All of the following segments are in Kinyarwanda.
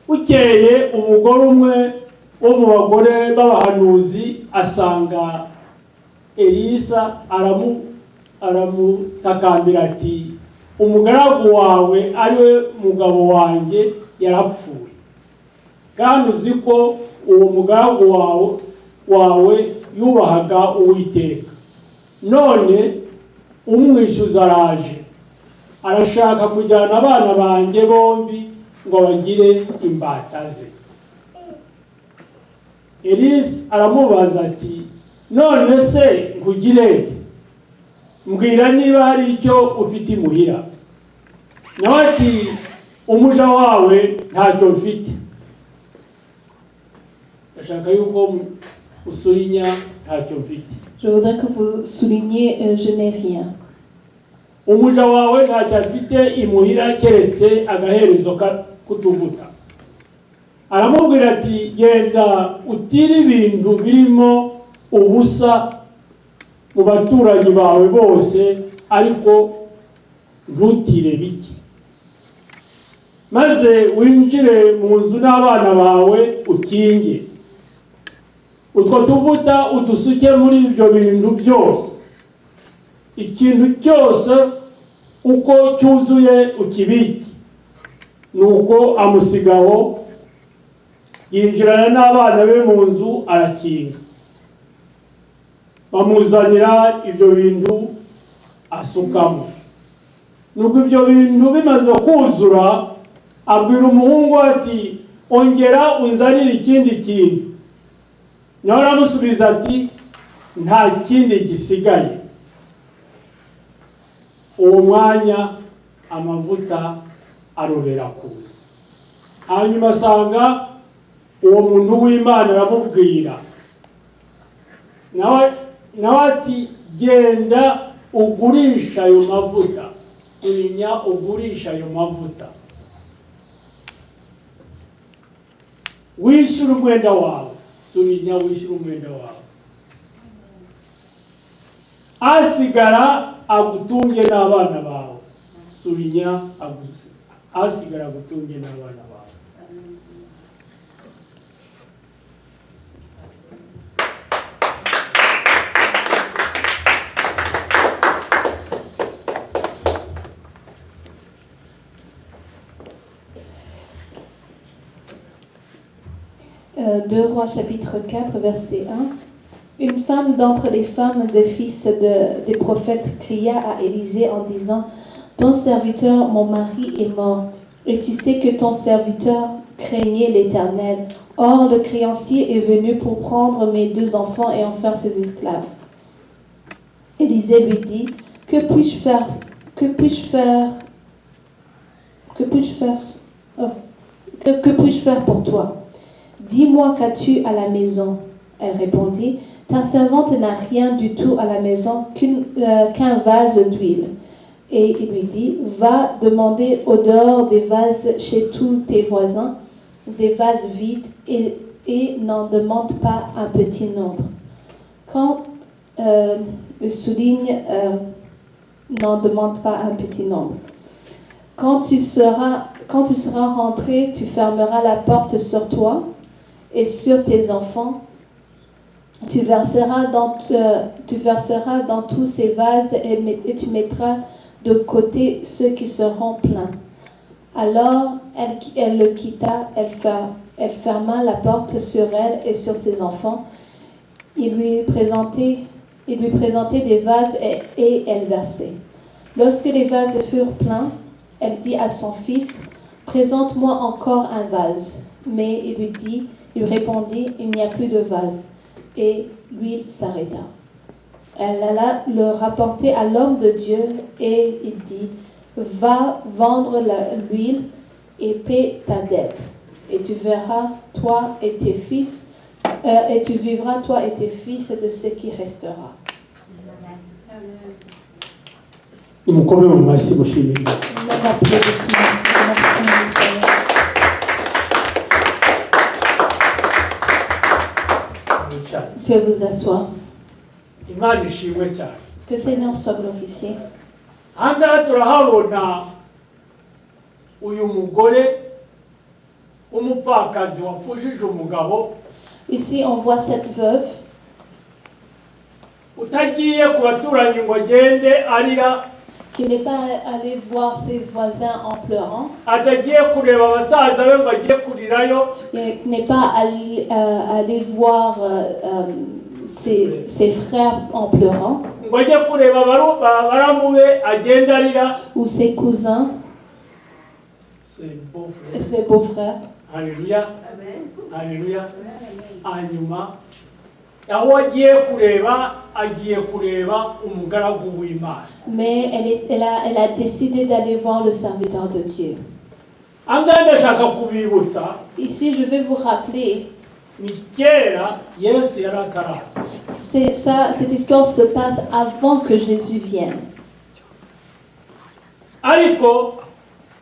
Bukeye umugore umwe wo mu bagore b'abahanuzi asanga Elisa aramutakambira ati umugaragu wawe ariwe mugabo wanjye yarapfuye, kandi uzi ko uwo mugaragu wawe yubahaga Uwiteka, none umwishyuza araje arashaka kujyana abana banjye bombi ngo bagire imbata ze. Elisa aramubaza ati none se nkugire, mbwira niba hari icyo ufite imuhira. Nawe ati umuja wawe ntacyo mfite. Ndashaka yuko usurinya ntacyo mfite. Je voudrais que vous souligniez je n'ai rien. Umuja wawe ntacyo afite imuhira keretse agaherezo kutuvuta. Aramubwira ati genda utire ibintu birimo ubusa mu baturanyi bawe bose, ariko ntutire bike, maze winjire mu nzu n'abana bawe ukinge. Utwo tuvuta udusuke muri ibyo bintu byose, ikintu cyose uko cyuzuye ukibike. Nuko amusigaho yinjirana n'abana be mu nzu arakinga. Bamuzanira ibyo bintu asukamo. Nuko ibyo bintu bimaze kuzura, abwira umuhungu ati ongera unzanire ikindi kintu. Nawe aramusubiza ati nta kindi gisigaye. Uwo mwanya amavuta arobera kuza. Hanyuma asanga uwo muntu w'Imana aramubwira, nawe ati genda ugurisha ayo mavuta. Surinya ugurisha ayo mavuta, wishyura umwenda wawe. Surinya wishyura umwenda wawe, asigara agutunge n'abana bawe. Surinya asigara agutunge n'abana bawe. Deux Rois chapitre 4 verset 1. Une femme d'entre les femmes des fils des prophètes cria à Élisée en disant: ton serviteur, mon mari, est mort, et tu sais que ton serviteur craignait l'Éternel. Or, le créancier est venu pour prendre mes 2 enfants et en faire ses esclaves. Élisée lui dit: que puis-je faire pour toi? Dis-moi, qu'as-tu à la maison? Elle répondit: ta servante n'a rien du tout à la maison qu'un vase d'huile. Et il lui dit: va demander au dehors des vases chez tous tes voisins, des vases vides, et n'en demande pas un petit nombre. Quand souligne n'en demande pas un petit nombre. Quand tu seras rentré, tu fermeras la porte sur toi et sur tes enfants. Tu verseras dans tous ces vases et tu mettras de côté ceux qui seront pleins. Alors elle le quitta, elle ferma la porte sur elle et sur ses enfants. Il lui présentait des vases et elle versait. Lorsque les vases furent pleins, elle dit à son fils: présente-moi encore un vase. Mais il lui répondit: il n'y a plus de vase. Et l'huile s'arrêta. Elle alla le rapporter à l'homme de Dieu et il dit: va vendre l'huile et paie ta dette. Et tu verras, toi et tes fils, et tu vivras, toi et tes fils, de ce qui restera. Même applaudissement. Vous pouvez vous asseoir. Que le Seigneur soit glorifié. Ahangaha turahabona uyu mugore wo umupfakazi wapfushije umugabo. Ici, on voit cette veuve utagiye ku baturanyi ngo agende arira, qui n'est pas allée voir ses voisins en pleurant, atagiye kureba abasaza be ngo agiye kurirayo, et qui n'est pas allée voir ses frères en pleurant, ngo ajye kureba baramu be agenda arira. ou ses cousins, ses beaux-frères. Haleluya, haleluya. Hanyuma aho agiye kureba umugaragu w'Imana. Mais elle a décidé d'aller voir le serviteur de Dieu. Angahe ndashaka kubibutsa, Ici, je vais vous rappeler, ni kera Yesu yari ataraza. cette histoire se passe avant que Jésus vienne. Ariko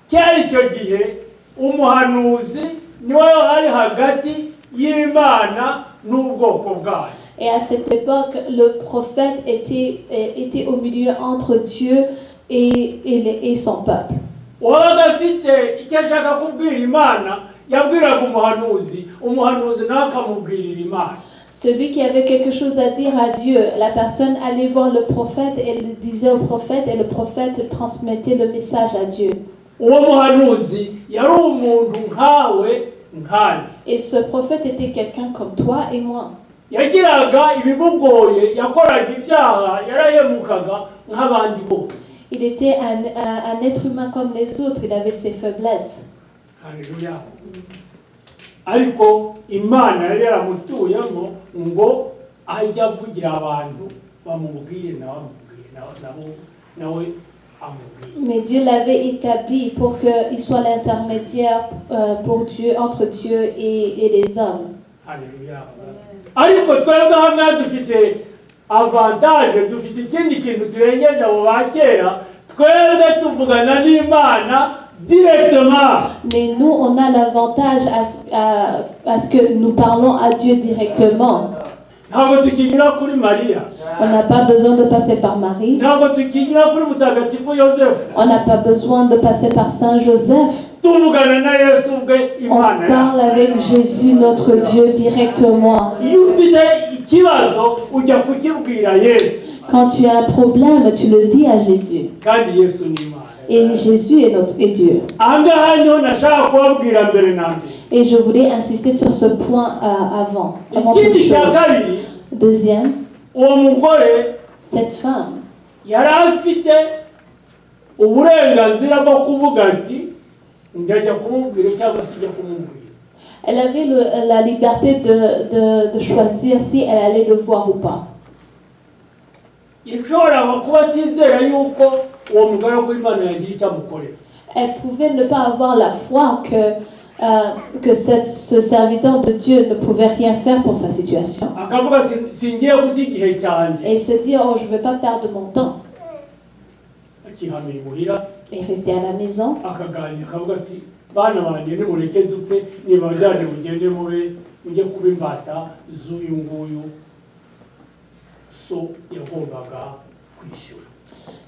cyari icyo gihe umuhanuzi niwe ari hagati y'Imana n'ubwoko bwayo. Et à cette époque, le prophète était au milieu entre Dieu et son peuple. Uwabaga afite icyo ashaka kubwira Imana yabwiraga umuhanuzi nawe akamubwirira Imana. Celui qui avait quelque chose à dire à Dieu, la personne allait voir le prophète et le disait au prophète, et le prophète transmettait le message à Dieu. Uwo muhanuzi yari umuntu nkawe nkanjye. Et ce prophète était quelqu'un comme toi et moi. Yagiraga ibimugoye, yakoraga ibyaha, yarahemukaga nk'abandi bose. Il était un être humain comme les autres, il avait ses faiblesses. Haleluya. Ariko Imana yari yaramutuyemo ngo ajye avugira abantu bamubwire nawe amubwire. Mais Dieu l'avait établi pour qu'il soit l'intermédiaire pour Dieu, entre Dieu et les hommes. Haleluya. Ariko twebwe hano dufite avantage, dufite ikindi kintu turengeje abo bakera, twebwe tuvugana n'Imana directement. Mais nous, on a l'avantage à ce que nous parlons à Dieu directement. Ntabwo tukinyura kuri Maria. On n'a pas besoin de passer par Marie. Ntabwo tukinyura kuri Mutagatifu Yosefu. On n'a pas besoin de passer par Saint Joseph. Tuvugana na Yesu ubwe On Imana. parle avec Jésus, notre Dieu, directement. Iyo ufite ikibazo ujya kukibwira Yesu. Quand tu as un problème, tu le dis à Jésus. Kandi Yesu ni Imana. Et Jésus est Dieu. Ahangaha niho nashaka kubabwira mbere na mbere. Et je voulais insister sur ce point avant toute Ikindi cya chose. kabiri, Deuxième, uwo mugore cette femme, yari afite uburenganzira bwo kuvuga ati ndajya kumubwira cyangwa se ijya kumubwira. elle avait la liberté de choisir si elle allait le voir ou pas. Ishobora kuba atizera yuko uwo mugaragu w'Imana yagira icyo amukorera. Elle pouvait ne pas avoir la foi que ce serviteur de Dieu ne pouvait rien faire pour sa situation. Akavuga ati singiye guta igihe cyanjye. Et se dire, oh, je ne vais pas perdre mon temps. Akihamira imuhira, Et rester à la maison. akaganira akavuga ati bana banjye nimureke dupfe, nibajyane mugende mujye kuba imbata z'uyu nguyu so yagombaga kwishyura.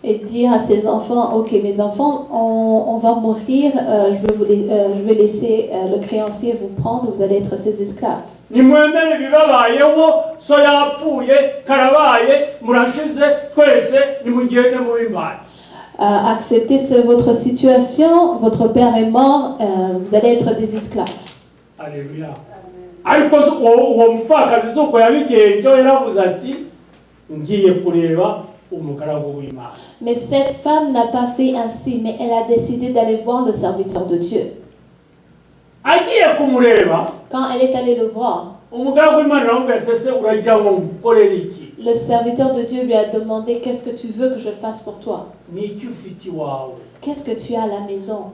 Et dire à ses enfants, ok, mes enfants, on va mourir, je vais laisser le créancier vous prendre, vous allez être ses esclaves. Nimwemere bibabayeho, so yapfuye, karabaye, murashize, twese nimugende muba imbata. Acceptez votre situation, votre père est mort, vous allez être des esclaves. Alléluia. Ariko uwo mupfakazi suko yabigenje, yaravuze ati ngiye kureba umugaragu w'Imana. Mais cette femme n'a pas fait ainsi, mais elle a décidé d'aller voir le serviteur de Dieu. Agiye kumureba, Quand elle est allée le voir, umugaragu w'Imana aramubwira ati ese uragira ngo ngukorere iki? le serviteur de Dieu lui a demandé, qu'est-ce que tu veux que je fasse pour toi? Ni iki ufite iwawe? Qu'est-ce que tu as à la maison?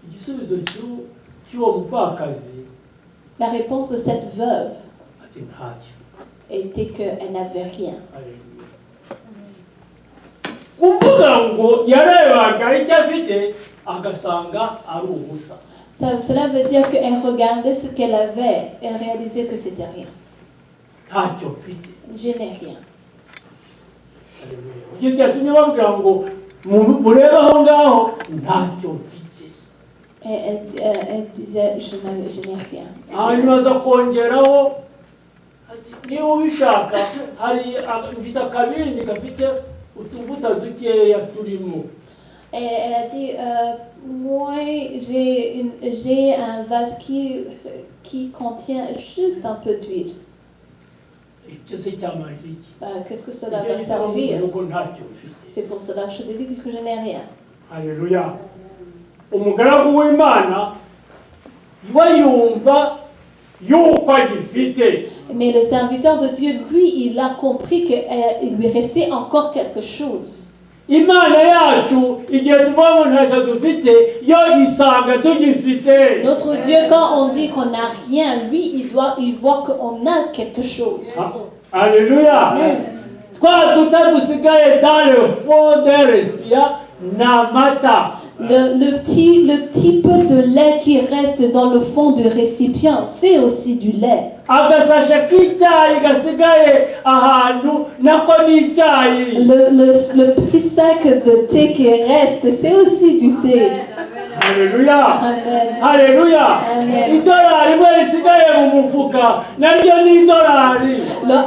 Igisubizo cy'uwo mupfakazi La réponse de cette veuve ati ntacyo. était qu'elle n'avait rien. Alléluia. Kuvuga ngo yarebaga icyo afite agasanga ari ubusa. Cela veut dire qu'elle regardait ce qu'elle avait et réalisait que c'était rien. Ntacyo mfite. Je n'ai rien. Alléluia. Icyo cyatumye babwira ngo murebe aho ngaho ntacyo mfite. Et elle disait, je n'ai rien. hanyuma aza kongeraho ati niba ubishaka mfite akabindi gafite utuvuta dukeya turimo. Et elle a dit, moi j'ai un vase qui contient juste un peu d'huile. icyo se cyamarira iki? Qu'est-ce que cela va servir? nuko ntacyo mfite. C'est pour cela que je te dis que je n'ai rien. Haleluya. Umugaragu w'Imana we yumva yuko agifite. Mais le serviteur de Dieu, lui, il a compris qu'il lui restait encore quelque chose. Imana yacu igihe tuvuga ngo ntacyo dufite yo isanga tugifite. Notre Dieu, quand on dit qu'on n'a rien, lui, il voit qu'on a quelque chose. Alléluia. Twa tuta dusigaye dans le fond des respirateurs na mata. Le petit peu de lait qui reste dans le fond du récipient, c'est aussi du lait. Agasashe k'icyayi gasigaye ahantu nako ni icyayi. Le petit sac de thé qui reste, c'est aussi du thé. Alléluia. Amen. Alléluia. Amen. Idolari imwe risigaye mu mufuka naryo ni idolari. Le $1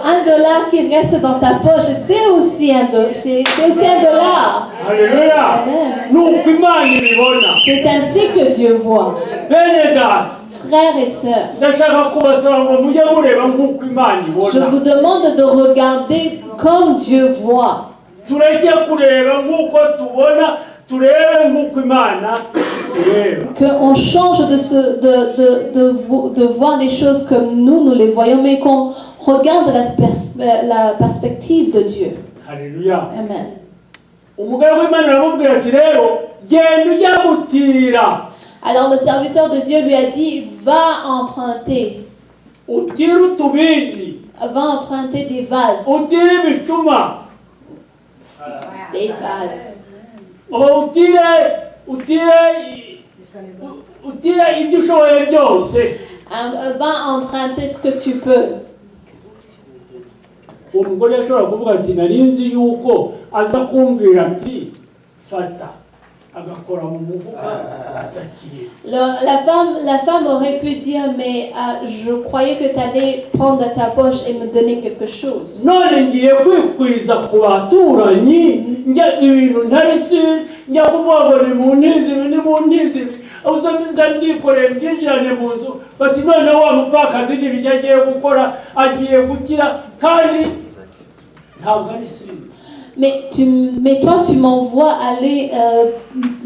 qui reste dans ta poche, c'est aussi un dollar. Alléluia. Amen. Nuko Imana ibibona. C'est ainsi que Dieu voit. Bene data, Frères et sœurs, ndashaka kubasaba ngo mujye mureba nk'uko Imana je ibona. vous demande de regarder comme Dieu voit. Tureke kureba nk'uko tubona, turebe nk'uko Imana tureba. Qu'on change de voir les choses comme nous les voyons, mais qu'on regarde la perspective de Dieu. Alléluia. Amen. Umugabo w'Imana aramubwira ati rero genda ujya gutira. Alors le serviteur de Dieu lui a dit, va emprunter des vases. Utire ibicuma. Des vases. Utire ibyo ushoboye byose. Va emprunter ce que tu peux. Umugore ashobora kuvuga ati nari nzi yuko aza kumbwira ati fata agakora mu mufuka atakiye. La femme aurait pu dire, mais je croyais que tu allais prendre ta poche et me donner quelque chose. None ngiye kwikwiza ku baturanyi njya ibintu ntari si njya kuvuga ngo ni mu ntizi uzo nzabyikoreye byinjirane mu nzu bati none wa mupfakazi n'ibyo agiye gukora agiye gukira kandi ntabwo ari si. Mais toi, tu m'envoies aller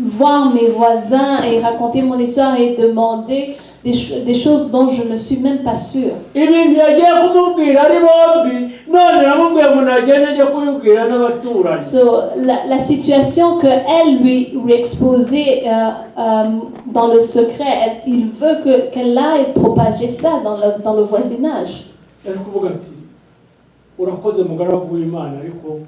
voir mes voisins et raconter mon histoire et demander des choses dont je ne suis même pas sûre. Ibintu yagiye kumubwira ari bombi none namubwiye ngo nagende ajya kubibwira n'abaturanyi. So, la situation que elle lui exposait dans le secret, il veut qu'elle aille propager ça dans le voisinage. Ari kuvuga ati urakoze mugaragu w'Imana ariko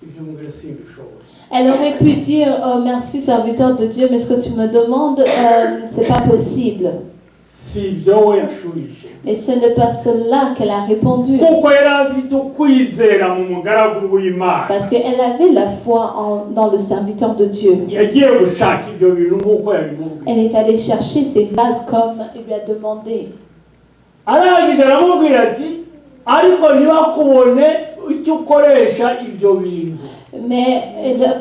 ibyo mubwira simbishobora. Elle aurait pu dire, oh merci serviteur de Dieu, mais ce que tu me demandes, c'est pas possible. Si ibyo we yashubije. Et ce n'est pas cela qu'elle a répondu. Kuko yari afite ukwizera mu mugaragu w'Imana. Parce qu'elle avait la foi dans le serviteur de Dieu. Yagiye gushaka ibyo bintu nk'uko yabimubwiye. Elle est allée chercher ses vases comme il lui a demandé. Arangije aramubwira ati ariko ntibakubone icyo ukoresha ibyo bintu. Mais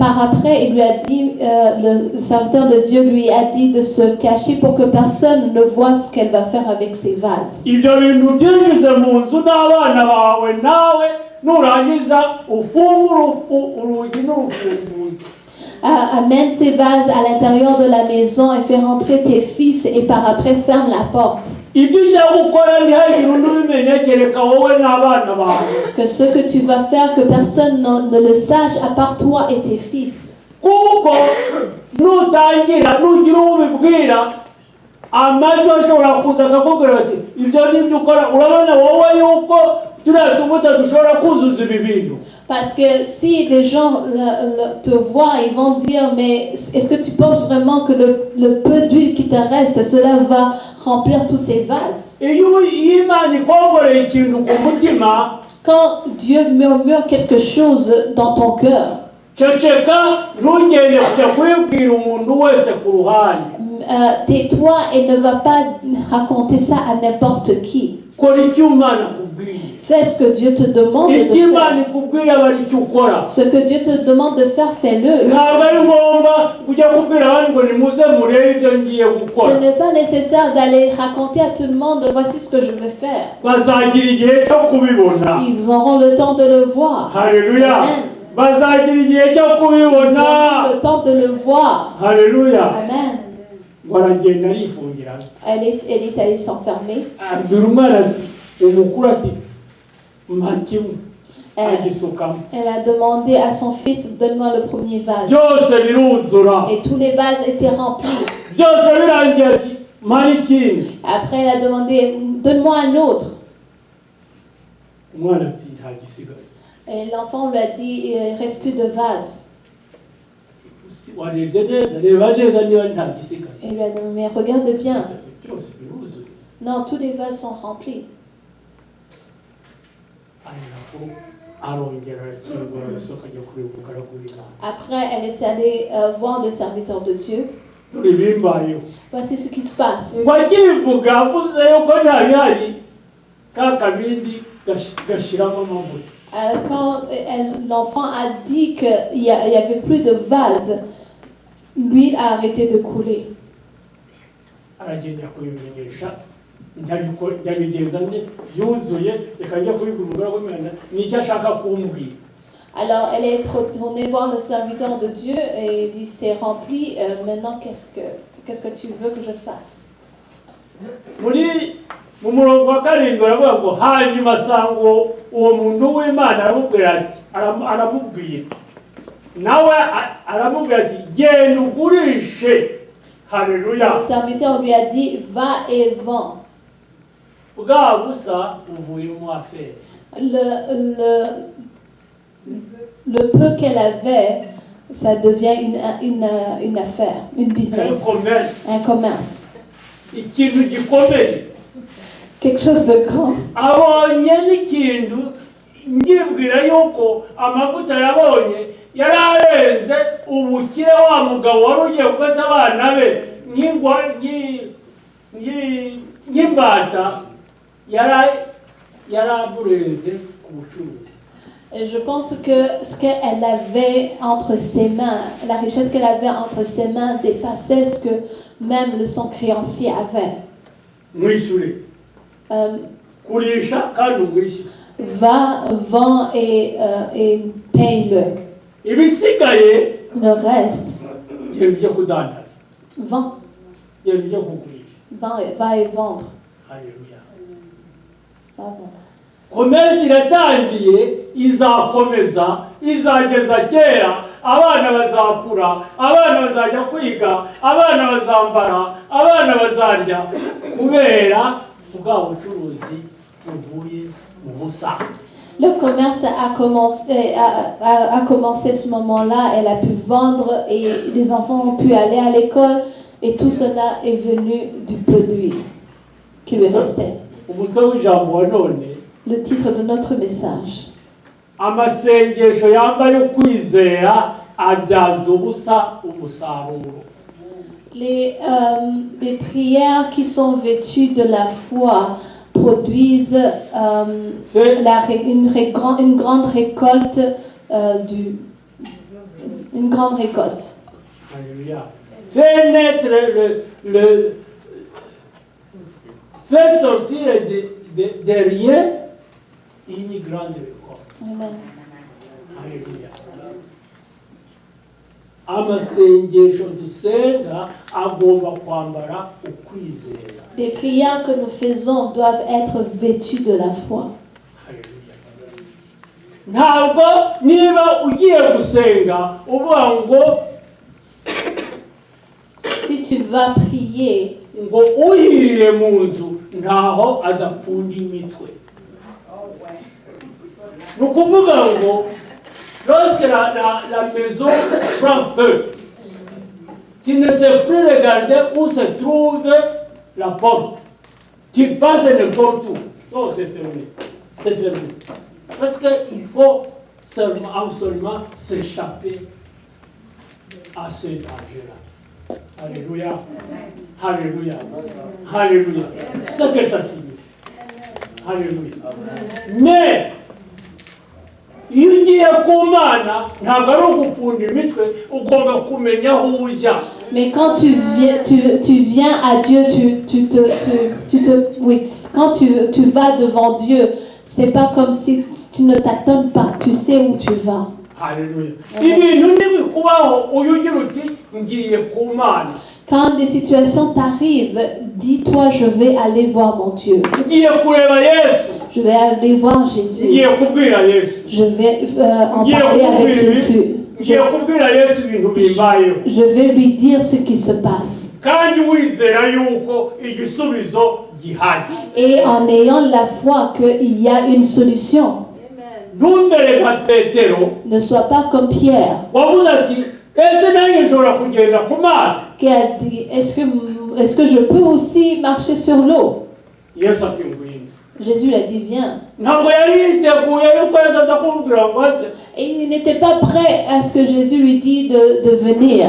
par après, il lui a dit, le serviteur de Dieu lui a dit de se cacher pour que personne ne voie ce qu'elle va faire avec ses vases. Ibyo bintu byinjize mu nzu n'abana bawe nawe nurangiza ufungura urugi n'urufunguzo. Amène ces vases à l'intérieur de la maison et fais rentrer tes fils et par après ferme la porte. Que ce que tu vas faire, que personne ne le sache à part toi et tes fils. Parce que si les gens te voient, ils vont dire, mais est-ce que tu penses vraiment que le peu d'huile qui te reste, cela va remplir tous ces vases? Quand Dieu murmure quelque chose dans ton cœur, tais-toi et ne va pas raconter ça à n'importe qui. kora icyo Imana akubwiye. Fais ce que Dieu te demande de icyo Imana faire. ikubwiye aba ari cyo ukora. Ce que Dieu te demande de faire, fais-le. ntabwo ari ngombwa kujya kubwira abandi ngo nimuze murebe ibyo ngiye Ce gukora. n'est pas nécessaire d'aller raconter à tout le monde, voici ce que je veux faire. bazagira igihe cyo kubibona. Ils auront le temps de le voir. Haleluya. Amen. bazagira igihe cyo Ils kubibona. auront le temps de le voir. Haleluya. Amen. baragenda arifungira. Elle est allée s'enfermer. abwira umwana ati umukuru ati mpa kimwe. Elle, agisukamo. elle a demandé à son fils, donne-moi le premier vase. byose biruzura. Et tous les vases étaient remplis. byose birangiye ati mpa n'ikindi. Après, elle a demandé, donne-moi un autre. umwana ati nta gisigaye. Et l'enfant lui a dit, il ne reste plus de vase. warebye neza reba neza niba nta gisigaye. Et il lui a dit, mais regarde bien. byose biruzuye. Non, tous les vases sont remplis. ari nako arongera arakingura arasohoka ajya kureba umugaragu w'Imana. Après, elle est allée voir le serviteur de Dieu. dore bimbayeho. Voici ce qui se passe. ngo akibivuga avuze yuko nta bihari ka kabindi gashiramo amavuta. Quand l'enfant a dit qu'il n'y avait plus de vase, l'huile a arrêté de couler. aragenda kubimenyesha ndabigenza nde yuzuye reka njya kubibwira umugaragu w'Imana nicyo ashaka kumbwira. Alors elle est retournée voir le serviteur de Dieu et dit c'est rempli, maintenant qu'est-ce que tu veux que je fasse? mu murongo wa karindwi baravuga ngo hanyuma asanga uwo muntu w'Imana aramubwira ati aramubwira nawe aramubwira ati genda ugurishe. Haleluya. Le serviteur lui a dit va et vends. bwa busa buvuye mu affaire. Le peu qu'elle avait, ça devient une affaire, une business, un commerce, ikintu gikomeye. quelque chose de grand. abonye n'ikintu ngibwira yuko amavuta yabonye yari arenze ubukire wa mugabo wari ugiye gufata abana be nk'imbata yari amurenze ku bucuruzi. Et je pense que ce qu'elle avait entre ses mains, la richesse qu'elle avait entre ses mains dépassait ce que même son créancier avait. mwishyure kurisha kandi umwishyure. Va, vends et paye-le. ibisigaye Le reste, genda ujya kudandaza. vends. genda ujya kugurisha. Va et vendre. Haleluya. Va vendre. komesi iratangiye izakomeza izageza kera. abana bazakura, abana bazajya kwiga, abana bazambara, abana bazarya kubera bwa bucuruzi buvuye mu busa. Le commerce a commencé ce moment-là, elle a pu vendre et les enfants ont pu aller à l'école et tout cela est venu du peu d'huile qui lui restait. umutwe w'ijambo wa none Le titre de notre message. amasengesho yambaye ukwizera abyaza ubusa umusaruro. Les prières qui sont vêtues de la foi produisent une grande récolte. Une grande récolte. Alléluia. Fais naître fais sortir de rien une grande récolte. Amen. Alléluia. amasengesho dusenga agomba kwambara ukwizera. Les prières que nous faisons doivent être vêtues de la foi. ntabwo niba ugiye gusenga uvuga ngo si tu vas prier ngo uhiriye mu nzu ntaho adapfunda imitwe. ni ukuvuga ngo lorsque la maison prend feu, tu ne sais plus regarder où se trouve la porte. Tu passes n'importe où. Non, c'est fermé. C'est fermé. Parce qu'il faut absolument s'échapper à ce danger-là. Alléluia. Alléluia. Alléluia. C'est ce que ça signifie. Alléluia. Mais, iyo ugiye ku Mana ntabwo ari ugukunda imitwe, ugomba kumenya aho ujya. Mais quand tu viens à Dieu, oui, quand tu vas devant Dieu, c'est pas comme si tu ne t'attends pas, tu sais où tu vas. Alléluia. Ibintu ntibikubaho uyu ugira uti ngiye ku Mana. Quand des situations t'arrivent, dis-toi, je vais aller voir mon Dieu. Ngiye kureba Yesu. Je vais aller voir Jésus. Ngiye kubwira Yesu. Je vais en parler avec Jésus. Ngiye kubwira Yesu ibintu bimbayeho. Je vais lui dire ce qui se passe. Kandi wizera yuko igisubizo gihari. Et en ayant la foi qu'il y a une solution. Ntumere nka Petero. Ne sois pas comme Pierre. Wavuze ati ese nanjye nshobora kugenda ku mazi. Qui a dit, est-ce que je peux aussi marcher sur l'eau? Yesu ati ngwino. Jésus lui a dit, viens. Ntabwo yari yiteguye yuko yazaza kumubwira ngo aze. Et il n'était pas prêt à ce que Jésus lui dit de venir.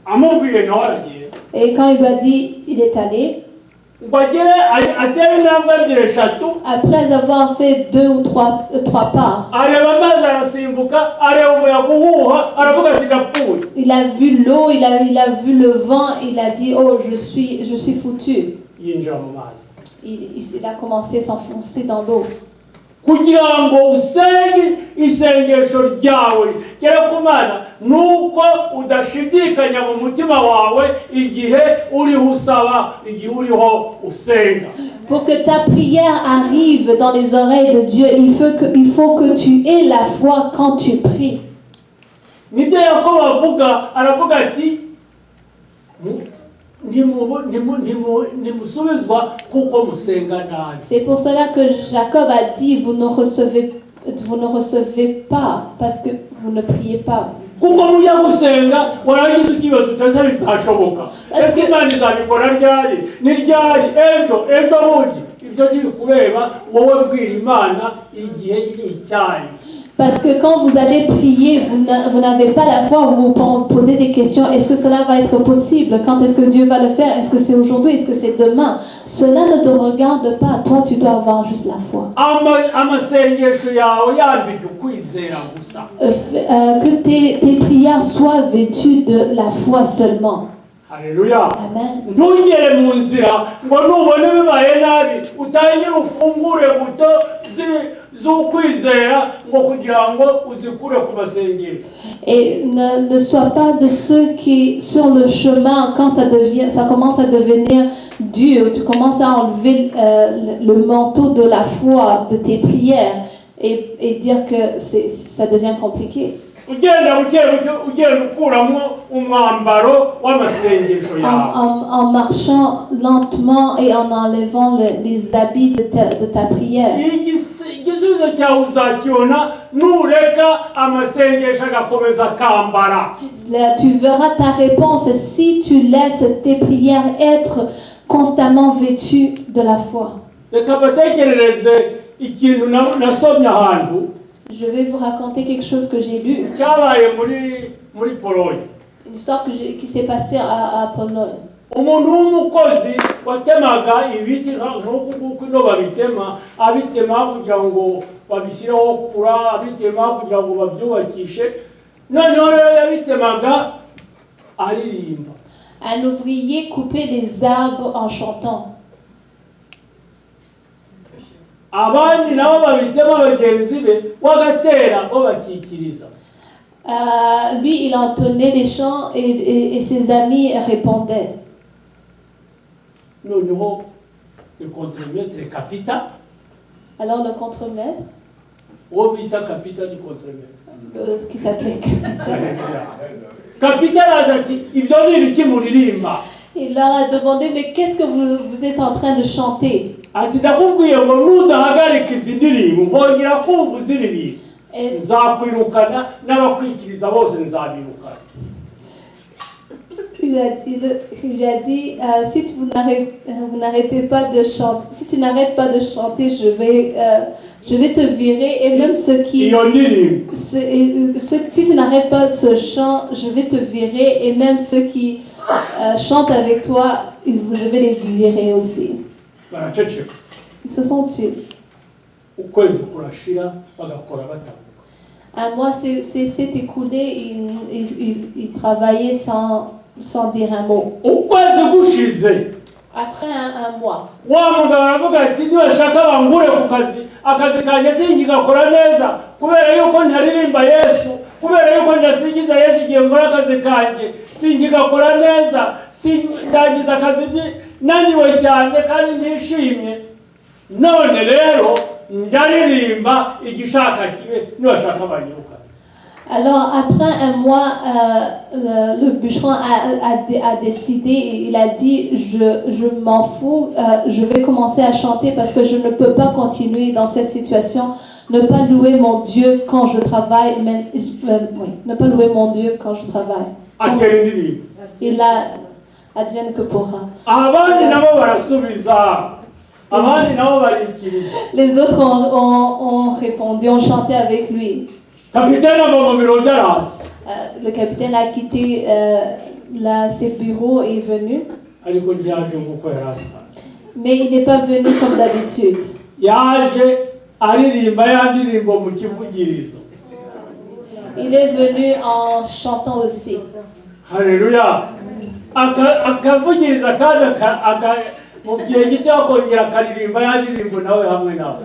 Amubwiye nawe aragiye. Et quand il lui a dit, il est allé. Ngo agere atere intambwe ebyiri eshatu. Après avoir fait 2 ou 3 pas. Areba amazi arasimbuka, areba umuyaga uhuha, aravuga ati ndapfuye. Il a vu l'eau, il a vu le vent, il a dit, oh, je suis foutu. Yinjira mu mazi. Il a commencé à s'enfoncer dans l'eau. Kugira ngo usenge isengesho ryawe gera ku Mana nuko udashidikanya mu mutima wawe igihe uriho usaba, igihe uriho usenga. Pour que ta prière arrive dans les oreilles de Dieu, il faut que tu aies la foi quand tu pries. Nibyo Yakobo aravuga ati nimusubizwa kuko musenga nabi. C'est pour cela que Jacob a dit, vous ne recevez pas parce que vous ne priez pas. Kuko mujya gusenga warangiza ikibazo utasa bizashoboka. Ese Imana izabikora ryari? Ni ryari? Ejo bundi. Ibyo ntibikureba, wowe bwira Imana igihe n'icyayi. Parce que quand vous allez prier, vous n'avez pas la foi, vous vous posez des questions. Est-ce que cela va être possible? Quand est-ce que Dieu va le faire? Est-ce que c'est aujourd'hui? Est-ce que c'est demain? Cela ne te regarde pas. Toi, tu dois avoir juste la foi. Que tes prières soient vêtues de la foi seulement. Alléluia. Amen. Ntugere mu nzira ngo nubone bibaye nabi utangire ufungure buto z'ukwizera ngo kugira ngo uzikure ku masengero. Et ne sois pas de ceux qui, sur le chemin, quand ça commence à devenir dur, tu commences à enlever le manteau de la foi de tes prières et dire que ça devient compliqué. En marchant lentement et en enlevant les habits de ta prière. Tu verras ta réponse si tu laisses tes prières être constamment vêtues de la foi. Je vais vous raconter quelque chose que j'ai lu. Une histoire qui s'est passée à Pologne. Umuntu w'umukozi watemaga ibiti nk'uko ino babitema abitema kugira ngo babishyireho kura abitema kugira ngo babyubakishe noneho rero yabitemaga aririmba. Un ouvrier coupait les arbres en chantant. Abandi nabo babitema bagenzi be wagatera bo bakikiriza. Lui, il entonnait les chants et ses amis répondaient. Noneho le contremaître Capita. Alors le contremaître, Obita Capita du contremaître. Ce qui s'appelait Capita. Capita azati ibyo ni biki muririmba. Il leur a demandé, mais qu'est-ce que vous êtes en train de chanter? Ati ndakubwiye ngo nudahagarika izi ndirimbo mbongera kumva uziririmba nzakwirukana n'abakwikiriza bose nzabirukana. Il lui a dit, si vous n'arrêtez pas de chanter, si tu n'arrêtes pas de chanter, je vais te virer et même ceux qui, si tu n'arrêtes pas ce chant, je vais te virer et même ceux qui chantent avec toi, je vais les virer aussi. baraceceka. Ils se sont tués. Ukwezi kurashira bagakora batavuga. Un mois s'est écoulé, ils travaillaient sans dire un mot. Ukwezi gushize Après un mois, wa mugabo aravuga ati niwashaka bangure ku kazi, akazi kanjye singigakora neza kubera yuko ntaririmba Yesu, kubera yuko ndasingiza Yesu igihe nkora akazi kanjye singigakora neza, sindangiza akazi naniwe cyane kandi ntishimye. None rero ndaririmba igishaka kibe niwashaka banyiruka. alors après un mois, le bûcheron a décidé, il a dit, je m'en fous, je vais commencer à chanter parce que je ne peux pas continuer dans cette situation, ne pas louer mon Dieu quand je travaille, ne pas louer mon Dieu quand je travaille. Atera indirimbo. Il a advienne que pourra. Abandi nabo barasubiza. Abandi nabo barikiriza. Les autres ont répondu, ont chanté avec lui. Kapiteni ava mu biro by'arazi. Le capitaine a quitté ses bureaux et est venu. Ariko ntiyaje nk'uko yari asanzwe. Mais il n'est pas venu comme d'habitude. Yaje aririmba ya ndirimbo mu kivugirizo. Il est venu en chantant aussi. Haleluya. Akavugiriza kandi mu gihe gito akongera akaririmba ya ndirimbo nawe hamwe nabo.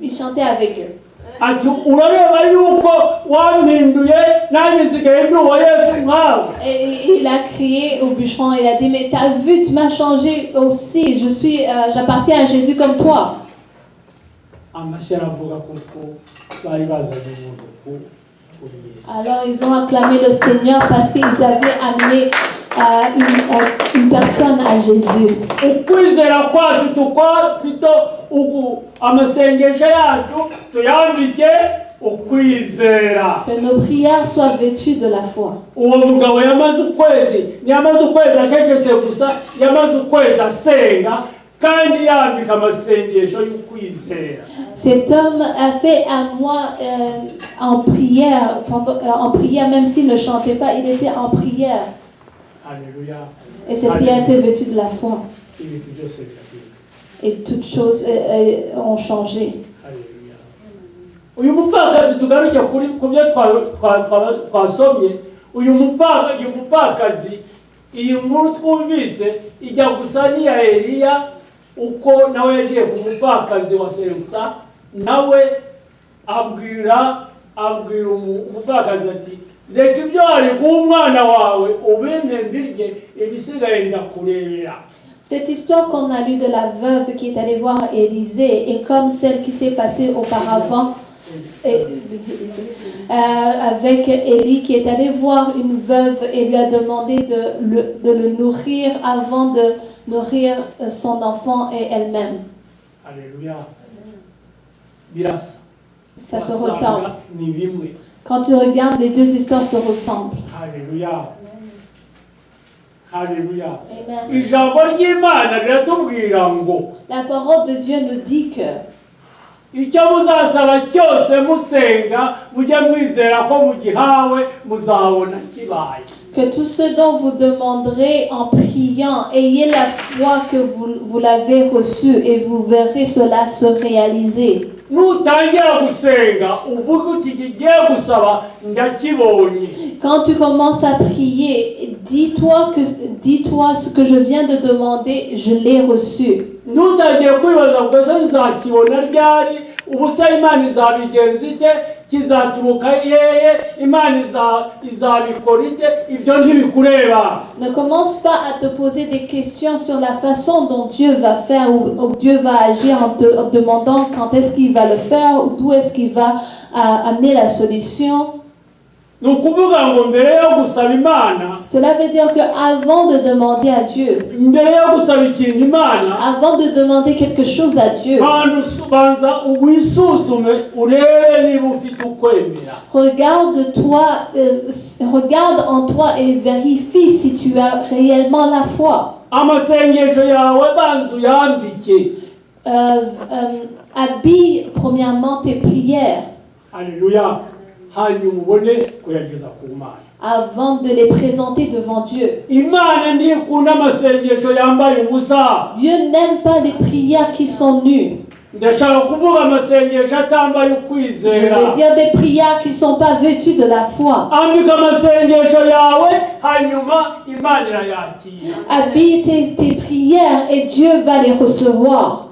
Il chantait avec eux. Ati urareba yuko wampinduye nanjye nsigaye ndi uwa Yesu nkawe. Et il a crié au bûcheron, il a dit, mais t'as vu, tu m'as changé aussi, j'appartiens à Jésus comme toi. Amashyi aravuga kuko bari bazanye umuntu kuri Yesu. Alors ils ont acclamé le Seigneur parce qu'ils avaient amené une personne à Jésus. Ukwizera kwacu tukwafite amasengesho yacu tuyambike ukwizera. Que nos prières soient vêtues de la foi. Uwo mugabo yamaze ukwezi akecetse gusa, yamaze ukwezi asenga kandi yambika amasengesho y'ukwizera. Cet homme a fait un mois en prière, même s'il ne chantait pas, il était en prière. Alléluia. Et cette prière était vêtue de la foi. Ibintu byose birahindura. Et toutes choses ont changé. Alléluia. Uyu mupfakazi tugaruke ku byo twasomye. Uyu mupfakazi iyi nkuru twumvise ijya gusa n'iya Eliya, uko nawe yagiye ku mupfakazi wa Serepta, nawe abwira umupfakazi ati, reka ibyo wari guha umwana wawe ubimpe mbirye, ibisigaye ndakurebera. Cette histoire qu'on a lue de la veuve qui est allée voir Élisée est comme celle qui s'est passée auparavant avec Élie qui est allé voir une veuve et lui a demandé de le nourrir avant de nourrir son enfant et elle-même. Alléluia. Birasa. Ça se ressemble. Ni bimwe. Quand tu regardes, les deux histoires se ressemblent. Alléluia. Alléluia. Amen. Ijambo ry'Imana riratubwira ngo La parole de Dieu nous dit que icyo muzasaba cyose musenga mujye mwizera ko mugihawe muzabona kibaye. Que tout ce dont vous demanderez en priant, ayez la foi que vous l'avez reçu et vous verrez cela se réaliser. Nutangira gusenga uvuga uti kigiye gusaba ndakibonye. Quand tu commences à prier, dis-toi ce que je viens de demander, je l'ai reçu. Nutangiye kwibaza ngo se nzakibona ryari, ubusa Imana izabigenza ite, kizaturuka yeye, Imana izabikora ite, ibyo ntibikureba. Ne commence pas à te poser des questions sur la façon dont Dieu va faire ou Dieu va agir en te demandant quand est-ce qu'il va le faire ou d'où est-ce qu'il va amener la solution. Nukuvuga ngo mbere yo gusaba Imana, cela veut dire que avant de demander à Dieu, mbere yo gusaba ikintu Imana, avant de demander quelque chose à Dieu, banza uwisuzume urebe niba ufite ukwemera. Regarde en toi et vérifie si tu as réellement la foi. Amasengesho yawe banza uyambike. Habille premièrement tes prières. Alléluia. Hanyuma ubone kuyageza ku Mana. avant de les présenter devant Dieu. Imana ntikunda amasengesho yambaye ubusa. Dieu n'aime pas les prières qui sont nues. Ndashaka kuvuga amasengesho atambaye Je ukwizera. veux dire des prières qui ne sont pas vêtues de la foi. Ambika amasengesho yawe hanyuma Imana irayakira. Habille tes prières et Dieu va les recevoir.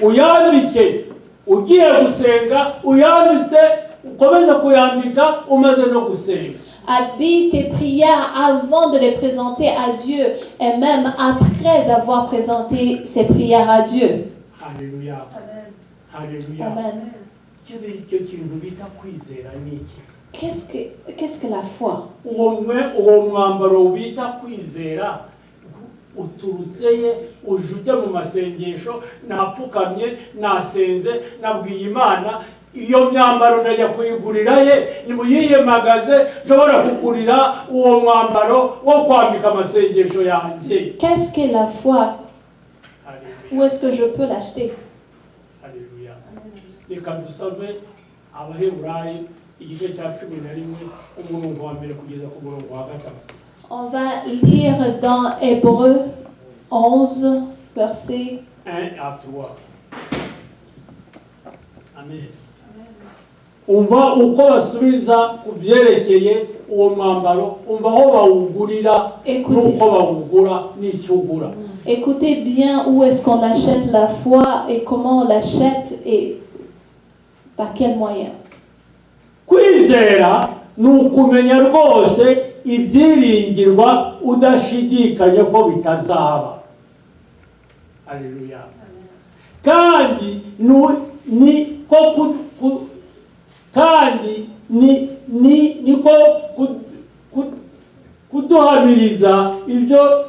Uyambike ugiye gusenga, uyambitse ukomeza kuyambika umaze no gusenga. Habille tes prières avant de les présenter à Dieu et même après avoir présenté ces prières à Dieu. Haleluya. Haleluya. Amen. Icyo kintu bita kwizera ni iki? Qu'est-ce que la foi? Uwo mwambaro bita kwizera uturutseye ujute mu masengesho, napfukamye, nasenze, nabwiye Imana, iyo myambaro ndajya kuyigurira ye, nimuyiyemagaze nshobora kugurira uwo mwambaro wo kwambika amasengesho yanjye. Qu'est-ce que la foi? Haleluya. Où est-ce que je peux l'acheter? Haleluya. Reka dusome Abaheburayo igice cya 11 umurongo wa mbere kugeza ku murongo wa 3. On va lire dans Hébreux 11, verset 1 à 3. Amen. Umva uko basubiza ku byerekeye uwo mwambaro, umva aho bawugurira n'uko bawugura n'icyo ugura. Écoutez bien où est-ce qu'on achète la foi et comment on l'achète et par quel moyen. Kwizera ni ukumenya rwose ibyiringirwa udashidikanya ko bitazaba. Haleluya. Kandi niko kuduhamiriza ibyo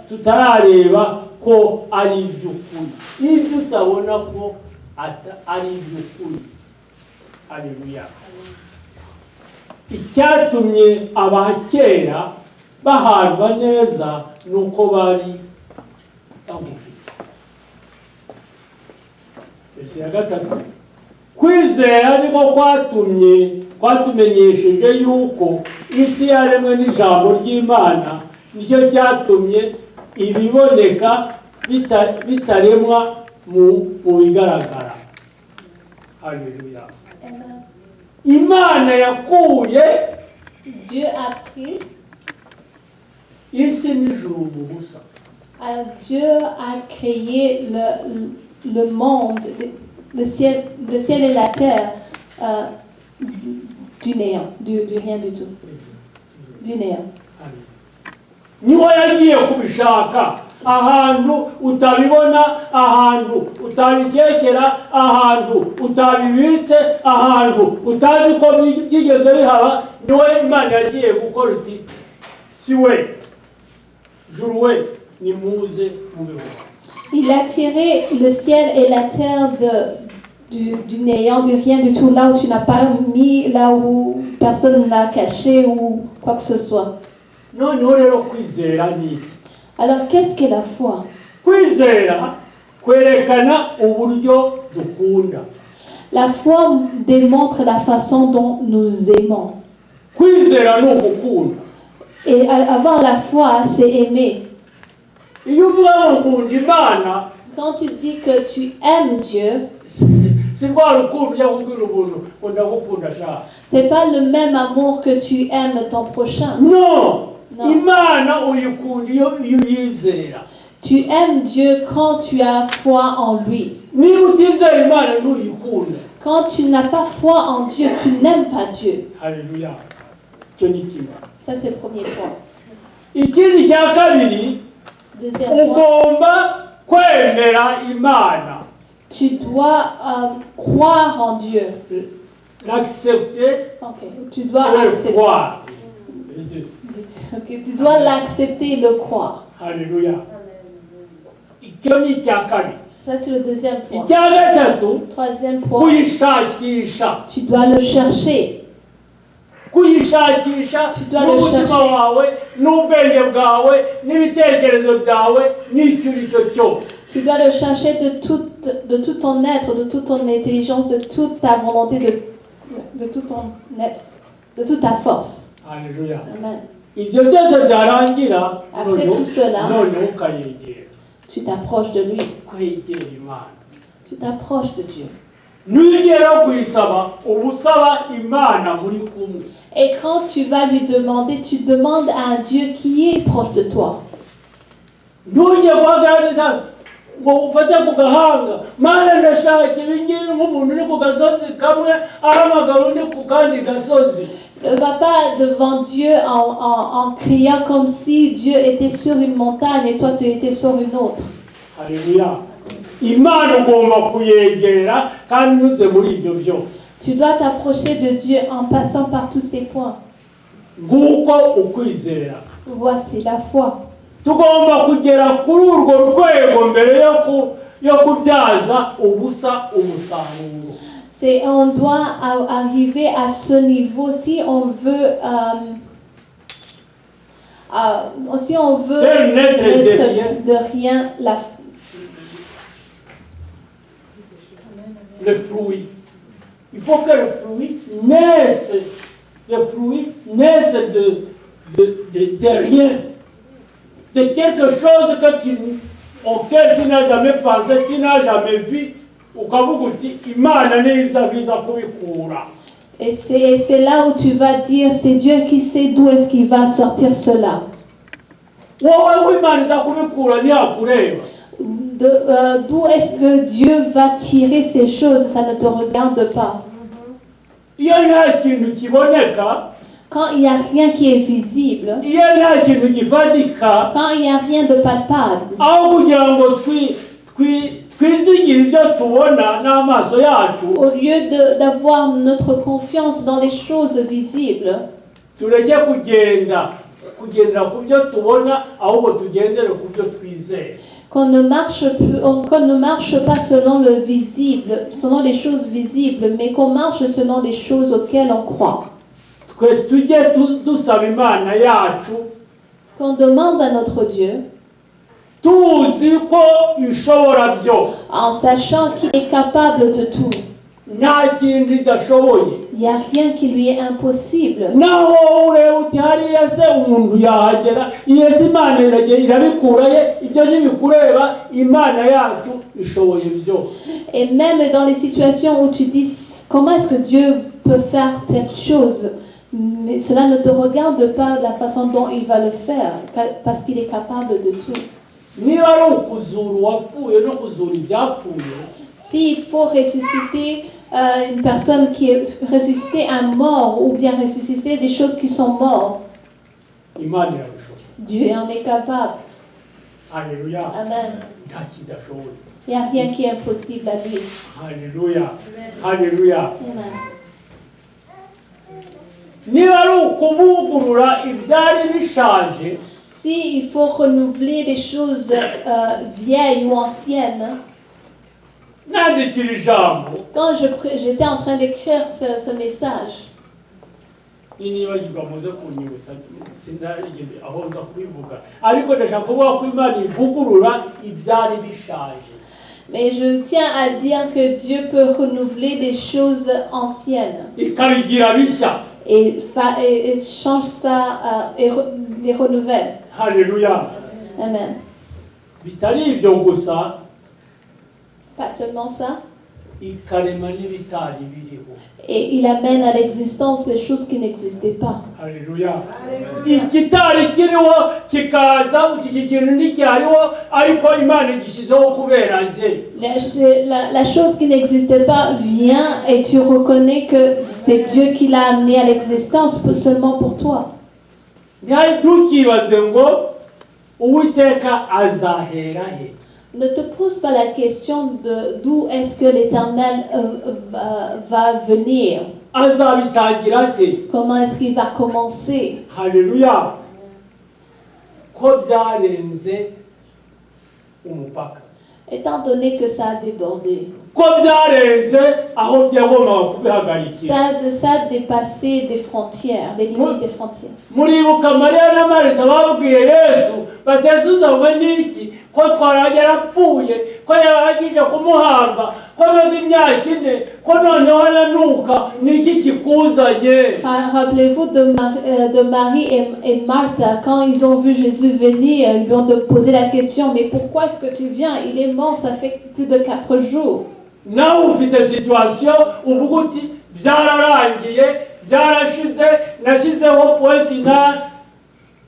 tutarareba ko ari iby'ukuri, ibyo utabona ko ari iby'ukuri. Haleluya. Icyatumye abakera bahabwa neza nuko bari bagufite. Verse ya 3. Kwizera niko kwatumenyesheje yuko isi yaremwe n'ijambo ry'Imana, nicyo cyatumye ibiboneka bitaremwa mu bigaragara. Haleluya. Imana yakuye Dieu a pris, isi n'ijuru mu busa. Dieu a créé le monde, le ciel et la terre du néant, du rien du tout, du néant. Niho yagiye kubishaka, ahantu utabibona, ahantu utabikekera, ahantu utabibitse, ahantu utazi ko byigeze bihaba, niho Imana yagiye gukora iti si we juru we nimuze mubeho. Il a tiré le ciel et la terre du néant, du rien du tout, là où tu n'as pas mis, là où personne n'a caché ou quoi que ce soit. Noneho rero kwizera ni. Alors qu'est-ce que la foi? Kwizera kwerekana uburyo dukunda. La foi démontre la façon dont nous aimons. Kwizera ni ugukunda. Et avoir la foi, c'est aimer. Iyo uvuga ngo nkunda Imana, quand tu dis que tu aimes Dieu, si rwa rukundo ujya kubwira umuntu ngo ndagukunda sha. C'est pas le même amour que tu aimes ton prochain. Non. Non. Imana uyikunda iyo yizera. Tu aimes Dieu quand tu as foi en lui. Niba utizera Imana ntuyikunda. Quand tu n'as pas foi en Dieu, tu n'aimes pas Dieu. Haleluya. Cyo ni kimwe. Ça, c'est le premier point. Ikindi cya kabiri, Deuxième point, ugomba kwemera Imana. tu dois croire en Dieu. L'accepter. Okay. Tu dois Et le accepter. croire. Okay. Tu dois l'accepter et le croire. Haleluya. Icyo ni icya kabiri. Ça, c'est le deuxième point. Icya gatatu, Troisième point, kuyishakisha. tu dois le chercher. Kuyishakisha Tu dois le n'umutima chercher. wawe n'ubwenge bwawe n'ibitekerezo byawe n'icyo uri cyo cyose. Tu dois le chercher de tout ton être, de toute ton intelligence, de toute ta volonté, de tout ton être. de toute ta force. Haleluya. Amen. Ibyo byose byarangira Après tout cela, noneho ukayegera. tu t'approches de lui. Kwegera Imana. Tu t'approches de Dieu. Nugera kuyisaba ubusaba Imana muri kumwe. Et quand tu vas lui demander, tu demandes à un Dieu qui est proche de toi. Ntujye guhagarariza ngo ufate ku gahanga Mana ndashaka ibingibi nk'umuntu uri ku gasozi kamwe ahamagara undi ku kandi gasozi. Ne va pas devant Dieu en criant comme si Dieu était sur une montagne et toi tu étais sur une autre. Haleluya. Imana ugomba kuyegera kandi unyuze muri ibyo byose. Tu dois t'approcher de Dieu en passant par tous ces points. Nguko ukwizera. Voici la foi. Tugomba kugera kuri urwo rwego mbere yo kubyaza ubusa umusaruro. On doit arriver à ce niveau si on veut mettre de rien le fruit. Il faut que le fruit naisse. Le fruit naisse de rien. De quelque chose auquel tu n'as jamais pensé, tu n'as jamais vu. Ukavuga uti Imana niza kubikura. Et c'est là où tu vas dire, c'est Dieu qui sait d'où est-ce qu'il va sortir cela. Wowe Imana iza kubikura ntiyakureba. D'où est-ce que Dieu va tirer ces choses, ça ne te regarde pas. Iyo nta kintu kiboneka, quand il n'y a rien qui est visible, iyo nta kintu gifatika, quand il n'y a rien de palpable, aho kugira ngo twizigire ibyo tubona n'amaso yacu, au lieu d'avoir notre confiance dans les choses visibles, tureke kugendera ku byo tubona ahubwo tugendere ku byo twizeye. Qu'on ne marche pas selon le visible, selon les choses visibles, mais qu'on marche selon les choses auxquelles on croit. Qu'on demande à notre Dieu, en sachant qu'il est capable de tout. Il n'y a rien qui lui est impossible. Et même dans les situations où tu dis comment est-ce que Dieu peut faire telle chose, mais cela ne te regarde pas de la façon dont il va le faire, parce qu'il est capable de tout. S'il faut ressusciter une personne qui est ressuscitée un mort, ou bien ressusciter des choses qui sont mortes, Dieu en est capable. Alléluia. Amen. Il n'y a rien qui est impossible à lui. Alléluia. Alléluia. Amen. Si il faut renouveler les choses vieilles ou anciennes, quand j'étais en train d'écrire ce message, mais je tiens à dire que Dieu peut renouveler des choses anciennes et change ça et les renouvelle. Alléluia. Amen. Pas seulement ça. Et il amène à l'existence les choses qui n'existaient pas. Alléluia. La chose qui n'existait pas vient et tu reconnais que c'est Dieu qui l'a amené à l'existence seulement pour toi. Ne te pose pas la question de d'où est-ce que l'Éternel va venir. Comment est-ce qu'il va commencer? Alléluia. Étant donné que ça a débordé, ça a dépassé des frontières, les limites des frontières. batesuzanywe n'iki ko twaraye yarapfuye ko yaragije kumuhamba ko amaze imyaka 4 ko noneho ananuka n'iki kikuzanye. Rappelez-vous de Marie et Martha, quand ils ont vu Jésus venir, ils lui ont posé la question, mais pourquoi est-ce que tu viens? Il est mort, ça fait plus de 4 jours. Nawe ufite situation uvuga uti byararangiye byarashize nashyizeho point final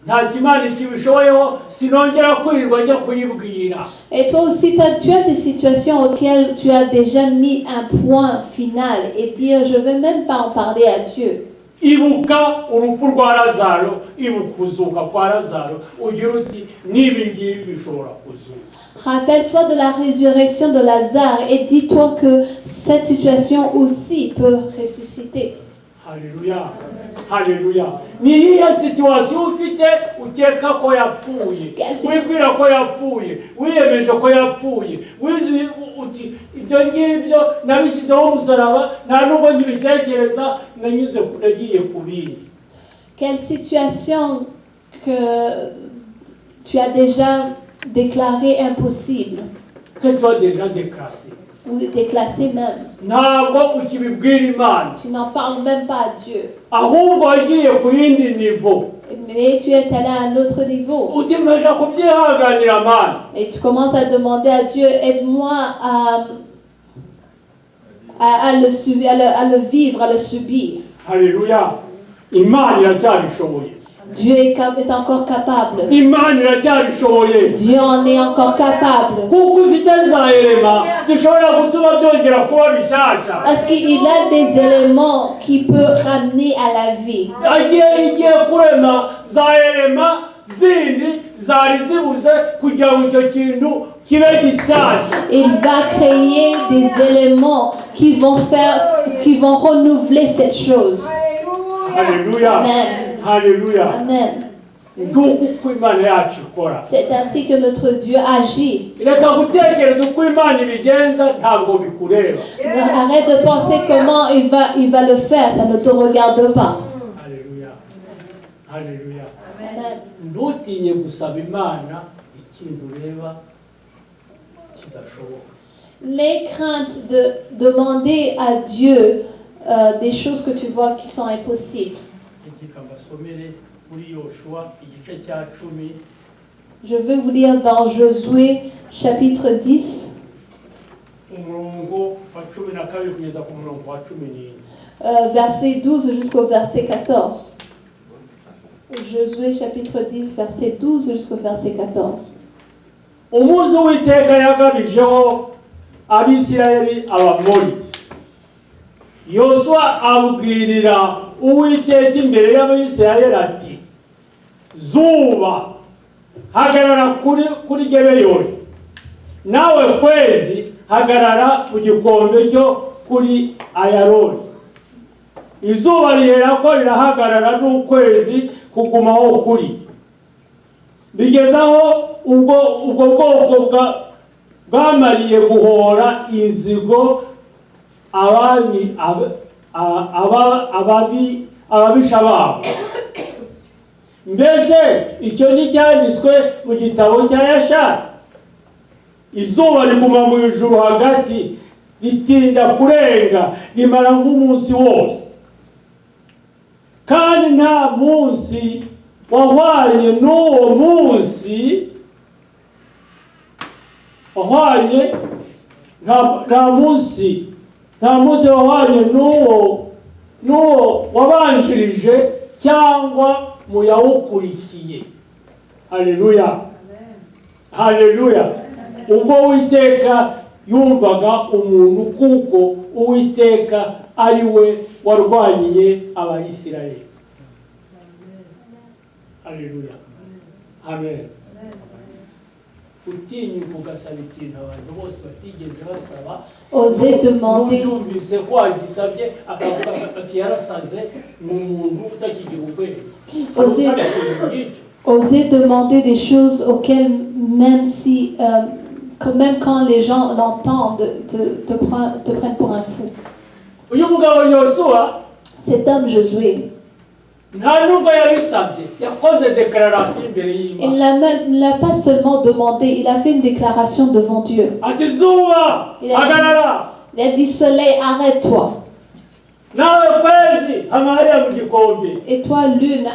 nta kimana kibishoboyeho sinongera kwirirwa njya kuyibwira. Et toi aussi, tu as des situations auxquelles tu as déjà mis un point final et dire je ne vais même pas en parler à Dieu. Ibuka urupfu rwa Lazaro, ibuka kuzuka kwa Lazaro, ugira uti nibi ngibi bishobora kuzuka. Rappelle-toi de la résurrection de Lazare et dis-toi que cette situation aussi peut ressusciter. Alléluia. Alléluia. Niyihe situation ufite ukeka ko yapfuye, wibwira ko yapfuye, wiyemeje ko yapfuye, wizi uti ibyo ngibyo nabishyizeho umusaraba nta nubwo ngibitekereza nanyuze nagiye ku bindi. Quelle situation que tu as déjà déclaré impossible, Que tu as déjà déclassé. ou déclassé même. Ntabwo ukibibwira Imana, Tu n'en parles même pas à Dieu. ahubwo wagiye ku yindi niveau. Mais tu es allé à un autre niveau. Utimeje kubyihanganira Mana. Et tu commences à demander à Dieu, aide-moi à le vivre, à le subir. Alléluia. Imana iracyabishoboye. Dieu est encore capable. Imana iracyabishoboye. Dieu en est encore capable. Kuko ufite za elema zishobora gutuma byongera kuba bishyashya. Parce qu'il a des éléments qui peuvent ramener à la vie. Igiye kurema za elema zindi zari zibuze kugira ngo icyo kintu kibe gishyashya. Il va créer des éléments qui vont renouveler cette chose. Alléluia. Amen. Alléluia. Amen. Nguko uko Imana yacu ikora. C'est ainsi que notre Dieu agit. Reka gutekereza uko Imana ibigenza ntabwo bikureba. Arrête de penser comment il va le faire, ça ne te regarde pas. Alléluia. Alléluia. Amen. Ntutinye gusaba Imana ikintu ureba kidashoboka. Les craintes de demander à Dieu des choses que tu vois qui sont impossibles. Reka mbasomere muri Yoshua igice cya 10. Je vais vous lire dans Josué chapitre 10, umurongo wa 12 kugeza ku murongo wa 11. verset 12 jusqu'au verset 14. Josué chapitre 10, verset 12 jusqu'au verset 14. Umunsi w'Uwiteka yagabijeho Abisirayeli Abamori. Yosuwa abwirira Uwiteka imbere y'Abisirayeli ati, zuba hagarara kuri Gebeyoni, nawe kwezi hagarara mu gikombe cyo kuri Ayaloni. Izuba rihera ko rirahagarara n'ukwezi kugumaho kuri. Bigezaho ubwo bwoko bwamariye guhora inzigo ababisha babo. Mbese icyo ni cyanditswe mu gitabo cya Yashari. Izuba riguma mu ijuru hagati, ritinda kurenga, rimara nk'umunsi wose. Kandi nta munsi wahwanye n'uwo munsi, nta munsi wahwanye n'uwo wabanjirije cyangwa mu yawukurikiye. Haleluya. Haleluya. Ubwo Uwiteka yumvaga umuntu kuko Uwiteka ari we warwaniye Abayisirayeli. Haleluya. Amen. Utinyuka ugasaba ikintu abantu bose batigeze basaba. Osez demander. Yumvise ko agisabye akavuga ati yarasaze n'umuntu utakigira ubwenge. Osez demander des choses auxquelles même quand les gens l'entendent, te prennent pour un fou. Uyu mugabo Yosuwa, cet homme Josué, nta nubwo yabisabye yakoze dekararasiyo imbere y'Imana. Il n'a pas seulement demandé, il a fait une déclaration devant Dieu. ati zuba hagarara, Il a dit soleil, arrête-toi. nawe kwezi hama hariya mu gikombe, Et toi, lune,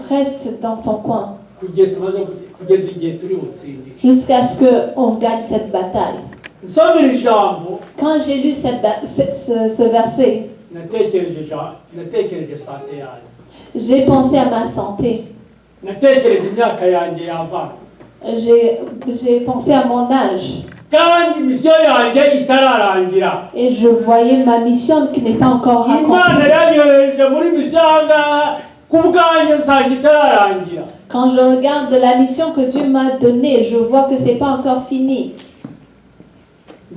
reste dans ton coin. kugeza igihe turi butsinde. Jusqu'à ce qu'on gagne cette bataille. nsomera ijambo Quand j'ai lu ce verset, natekereje sante yanjye, j'ai pensé à ma santé. natekereje imyaka yanjye yavanze, J'ai pensé à mon âge. kandi misiyo yanjye itararangira. Et je voyais ma mission qui n'est pas encore Imana accomplie. yanyohereje muri misiyo ahangaha ku bwanjye nsanga itararangira. Quand je regarde la mission que Dieu m'a donnée, je vois que ce n'est pas encore fini.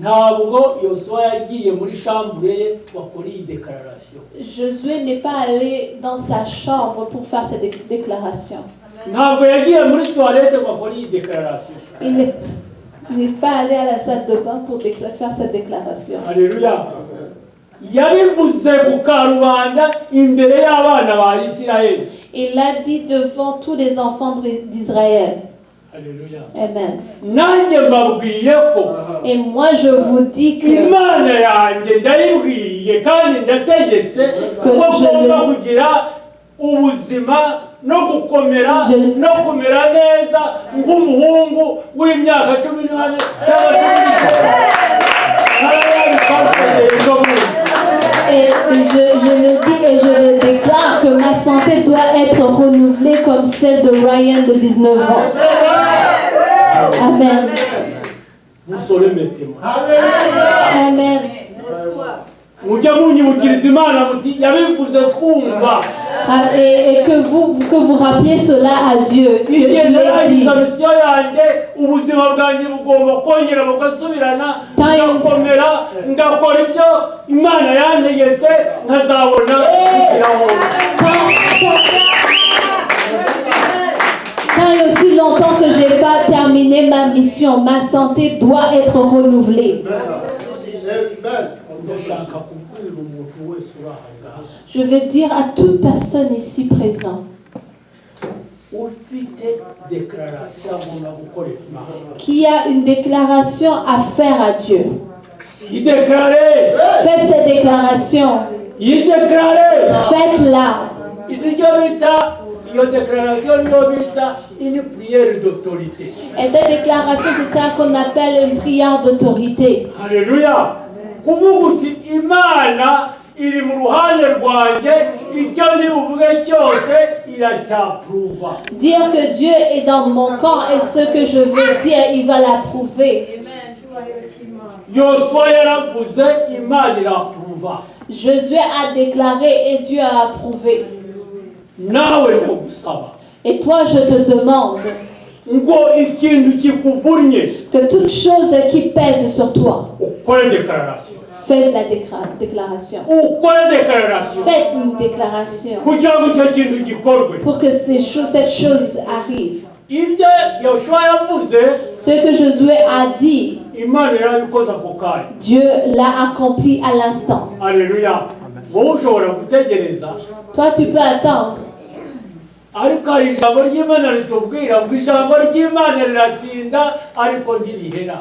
ntabwo Yosuwa yagiye muri shambure ye wakora iyi dekararasiyo. Josué n'est pas allé dans sa chambre pour faire cette déclaration. ntabwo yagiye muri toilette wakora iyi dekararasiyo. Il n'est pas allé à la salle de bain pour faire cette déclaration. Haleluya. yabivuze ku karubanda imbere y'abana ba Isirayeli. Il l'a dit devant tous les enfants d'Israël. Haleluya. Amen. nanjye mbabwiye ko Et moi, je vous dis que Imana yanjye ndayibwiye kandi ndategetse ko ngomba kugira ubuzima no gukomera no kumera neza nk'umuhungu w'imyaka 14 et je le dis et je le déclare que ma santé doit être renouvelée comme celle de Ryan de 19 ans. Amen. Vous saurez maintenant. Amen. mujya munyibukiriza Imana muti yabivuze twumva. Et que vous rappeliez cela à Dieu, que je l'ai dit. misiyo yanjye ubuzima bwanjye bugomba kongera bugasubirana, ngakomera ngakora ibyo Imana yantegetse nkazabona kugiraho. Tant et aussi longtemps que je n'ai pas terminé ma mission, ma santé doit être renouvelée. ndashaka kubwira umuntu wese uri aha ngaha Je veux dire à toute personne ici présente ufite dekararasiyo agomba gukorera Imana. qui a une déclaration à faire à Dieu. Idéclarez. Faites cette déclaration. Idéclarez. Faites-la. Iyo déclaration niyo bita une prière d'autorité. Et cette déclaration, c'est ça qu'on appelle une prière d'autorité. Alléluia. Kuvuga uti Imana iri mu ruhande rwanjye, icyo nibuvuge cyose iracyapruva. Dire que Dieu est dans mon camp et ce que je veux dire, il va l'approuver. Yosuwa yaravuze Imana irapruva. Josué a déclaré et Dieu a approuvé. Nawe ndagusaba. Et toi, je te demande ngo ikintu kikuvunye que toute chose qui pèse sur toi, ukore déclaration. faites la déclaration. Ukore déclaration. Faites une déclaration kugira ngo icyo kintu gikorwe. pour que cette chose arrive. Ibyo Yosuwa yavuze Ce que Josué a dit, Imana irabikoza ako kanya. Dieu l'a accompli à l'instant. Alléluia. Wowe ushobora gutegereza, Toi, tu peux attendre. ariko hari ijambo ry'Imana ritubwira ngo ijambo ry'Imana riratinda ariko ntirihera.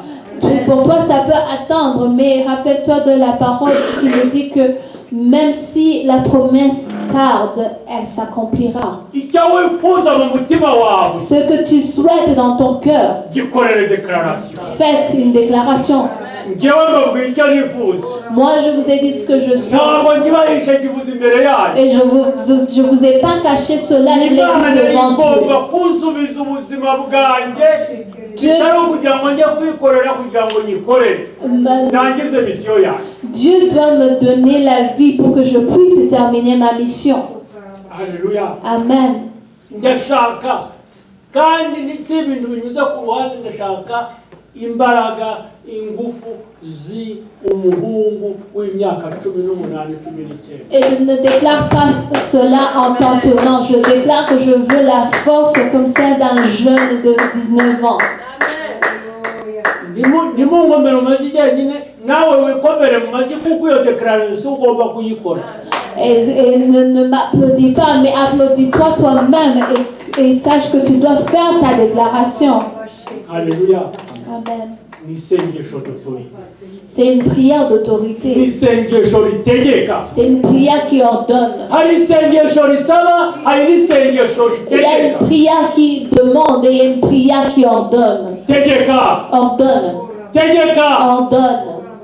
Pour toi, ça peut attendre, mais rappelle-toi de la parole qui nous dit que même si la promesse tarde, elle s'accomplira. Icyo wifuza mu mutima wawe, Ce que tu souhaites dans ton cœur, gikorere déclaration. faites une déclaration. Ngewe mbabwira icyo nifuza. Moi, je vous ai dit ce que je Ntabwo souhaite. nkibahishe kivuze imbere yanyu. Et je vous ai pas caché cela, je l'ai Imana dit devant Dieu. igomba kunsubiza ubuzima bwanjye, bitari kugira ngo njye kwikorera kugira ngo nyikorere. Nangize misiyo yanjye. Dieu doit me donner la vie pour que je puisse terminer ma mission. Alléluia. Amen. Ndashaka kandi si ibintu binyuze ku ruhande, ndashaka imbaraga ingufu umuhungu w'imyaka 18-19. Et je ne déclare pas cela en t'entourant. Je déclare que je veux la force comme celle d'un jeune de 19 ans. Nimungomere mu mashyi jyenyine, nawe wikomere mu mashyi kuko iyo dekararasiyo ugomba kuyikora. Et ne m'applaudis pas, mais applaudis-toi toi-même et sache que tu dois faire ta déclaration. Alléluia. Amen. N'isengesho d'autorité. C'est une prière d'autorité. N'isengesho ritegeka. C'est une prière qui ordonne. Hari isengesho risaba, hari n'isengesho Il y a ritegeka. une prière qui demande et il y a une prière qui ordonne. Tegeka. Ordonne. Tegeka. Ordonne.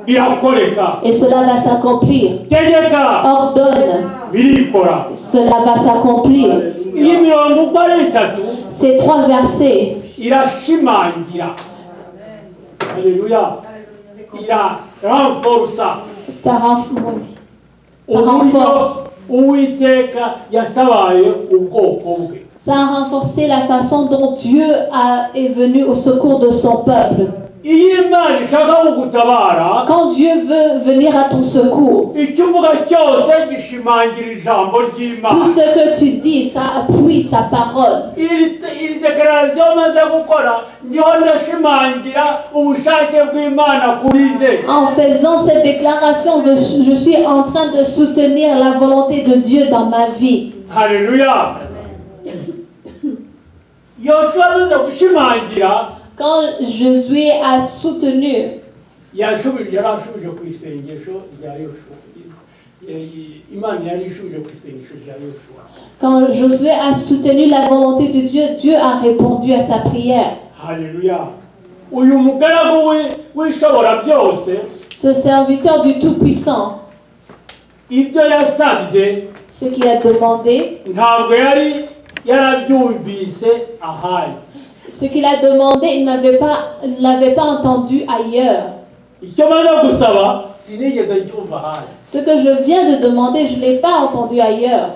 Birakoreka. Et cela va s'accomplir. Tegeka. Ordonne. Birikora. Cela va s'accomplir. Iyi mirongo uko ari itatu Ces 3 versets, irashimangira. Alléluia. Irarenforsa ça uburyo renforce. Uwiteka yatabaye ubwoko bwe. Ça a renforcé la façon dont Dieu est venu au secours de son peuple. Iyo Imana ishaka kugutabara, Quand Dieu veut venir à ton secours, icyo uvuga cyose gishimangira ijambo ry'Imana. tout ce que tu dis, ça appuie sa parole. Iri dekararasiyo maze gukora niho ndashimangira ubushake bw'Imana kuri ze. En faisant cette déclaration, je suis en train de soutenir la volonté de Dieu dans ma vie. Haleluya. Yoshua amaze gushimangira, Quand Josué a soutenu, yarashubije ku isengesho rya Yoshua. Imana yari ishubije ku isengesho rya Yoshua. quand Josué a soutenu la volonté de Dieu, Dieu a répondu à sa prière. Haleluya. Uyu mugaragu w'ishobora byose, Ce serviteur du Tout-Puissant, ibyo yasabye ce qu'il a demandé, ntabwo yari yarabyumvise ahari. ce qu'il a demandé, il ne l'avait pas entendu ailleurs. Icyo maze gusaba sinigeze ncyumva ahari. Ce que je viens de demander, je ne l'ai pas entendu ailleurs.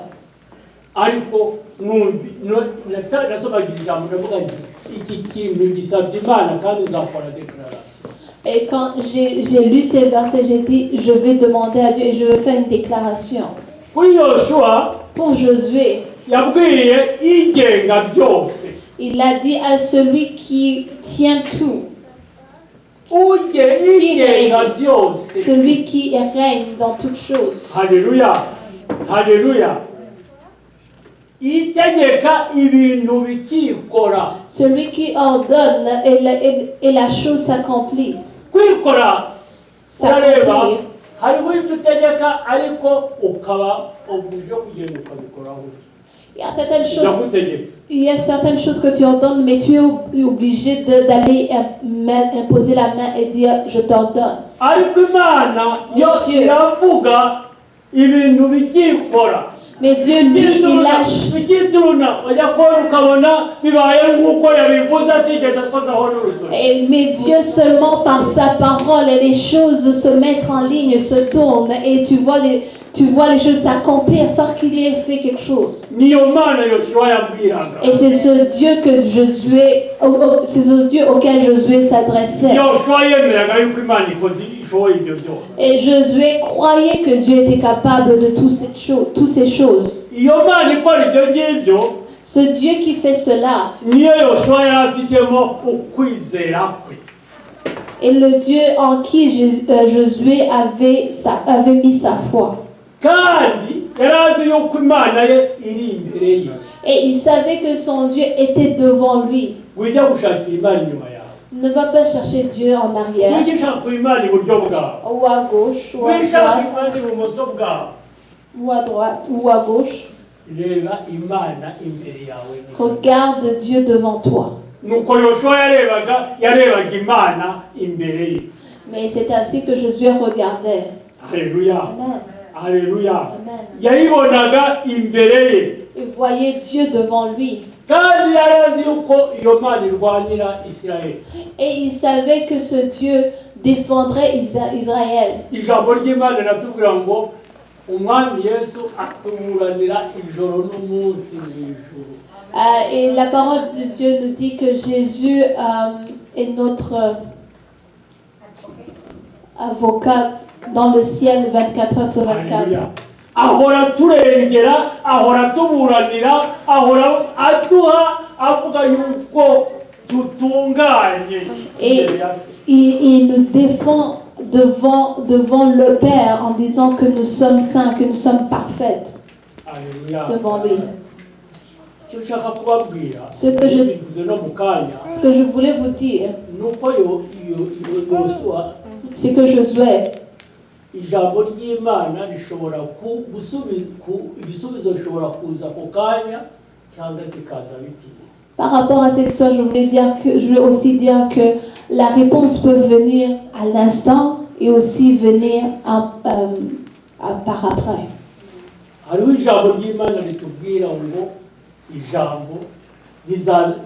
Ariko nasomaga ijambo ndavuga nti iki kintu gisabye Imana kandi nzakora dekararasiyo. Et quand j'ai lu ces versets, j'ai dit, je vais demander à Dieu et je vais faire une déclaration. Kuri Yoshua Pour Josué, yabwiye igenga byose. il a dit à celui qui tient tout, Igenga byose. celui qui règne dans toutes choses. Haleluya. Haleluya. Itegeka ibintu bikikora. Celui qui ordonne et la chose s'accomplisse. Kwikora urareba S'accomplir. hariho ibyo utegeka ariko ukaba obuje kugenda ukabikoraho. Il y a certaines choses. Yagutegetse. Il y a certaines choses que tu ordonnes, mais tu es obligé d'aller imposer la main et dire je t'ordonne. Ariko Imana yo Dieu. iravuga ibintu bikikora. Mais Dieu, lui, il lâche. Bikituruna ujya kubona ukabona bibaye nk'uko yabivuze atigeze akozaho n'urutoki. Mais Dieu seulement par sa parole, les choses se mettent en ligne, se tournent et tu vois les choses s'accomplir sans qu'il ait fait quelque chose. Niyo Mana Yoshua yabwiraga. Et c'est ce Dieu que c'est ce Dieu auquel Josué s'adressait. Yoshua yemeraga yuko Imana ishoboye ibyo byose. Et Josué croyait que Dieu était capable de toutes ces choses. Iyo Mana ikora ibyo ngibyo, Ce Dieu qui fait cela, niyo Yoshua yari afitemo ukwizera kwe. est le Dieu en qui Josué avait mis sa foi. Kandi yari azi yuko Imana ye iri imbere ye. Et il savait que son Dieu était devant lui. Wijya gushakira Imana inyuma yawe. Ne va pas chercher Dieu en arrière, Wijya ushaka Imana iburyo bwawe. ou à gauche, ou à Wishaka droite, Imana ibumoso bwawe. ou à droite, ou à gauche. Reba Imana imbere yawe. Regarde Dieu devant toi. Nuko Yoshua yarebaga Imana imbere ye. Mais c'est ainsi que Josué regardait. Haleluya. Amen. Haleluya. Amen. Yayibonaga imbere ye. Il voyait Dieu devant lui. Kandi yari azi yuko iyo Mana irwanira Isirayeli. Et il savait que ce Dieu défendrait Israël. Ijambo ry'Imana riratubwira ngo umwami Yesu atumuranira ijoro n'umunsi mw'ijuru. Et la parole de Dieu nous dit que Jésus est notre avocat dans le ciel 24 heures sur 24. Haleluya. Ahora turengera, ahora tuburanira, ahora aduha avuga yuko tutunganye Et imbere ya se. il nous défend devant le Père en disant que nous sommes saints, que nous sommes parfaites Alléluia. devant lui. icyo nshaka kubabwira Ce que je- bivuze no mu kanya Ce que je voulais vous dire, ni uko Yosuwa c'est que Josué, ijambo ry'Imana rishobora igisubizo gishobora kuza ako kanya cyangwa kikaza bitinze. par rapport à cette histoire, je voulais aussi dire que la réponse peut venir à l'instant et aussi venir par après. hariho ijambo ry'Imana ritubwira ngo ijambo